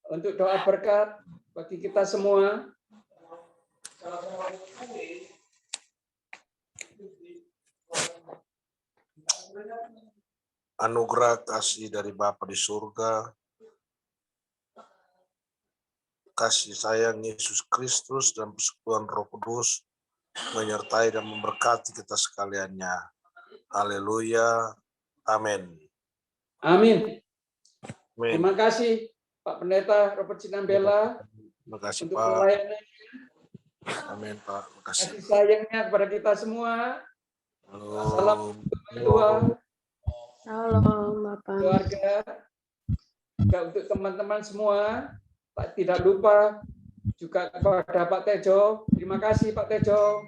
untuk doa berkat bagi kita semua. Anugerah kasih dari Bapa di surga, kasih sayang Yesus Kristus dan persekutuan Roh Kudus menyertai dan memberkati kita sekaliannya. Haleluya. Amin. Amin. Amin. Terima kasih Pak Pendeta Robert Sinambela Terima kasih untuk Pak. pelayanan Amin Pak. Terima kasih. kasih sayangnya kepada kita semua. Salam Tuhan, Shalom, Bapak. keluarga, juga untuk teman-teman semua. Tidak lupa juga kepada Pak Tejo. Terima kasih Pak Tejo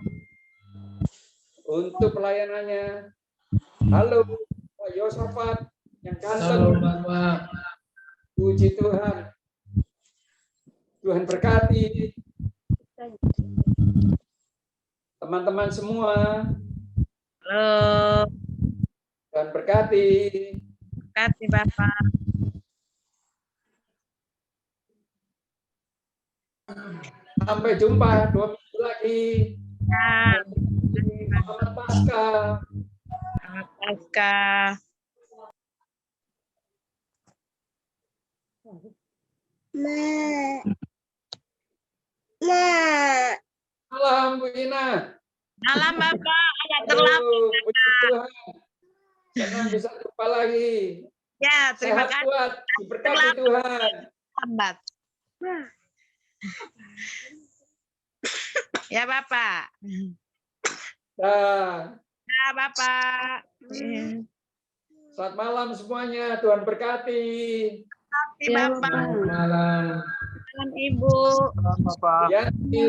untuk pelayanannya. Halo Pak Yosafat yang ganteng. Puji Tuhan. Tuhan berkati teman-teman semua. Halo, Tuhan berkati. kasih Bapak. Sampai jumpa 2 minggu lagi. Ya, Selamat Paskah. selamat Paskah. Malam Bu Ina. Malam Bapak, agak Aduh, terlambat. puji Tuhan. Senang bisa jumpa lagi. Ya, terima Sehat kasih kuat, diberkati Tuhan. lambat. Ya Bapak. Dah. Ya Bapak. Selamat malam semuanya. Tuhan berkati. Terima kasih Ya, Bapak. Bapak. Malam. Dan Ibu. Bapak. Ya.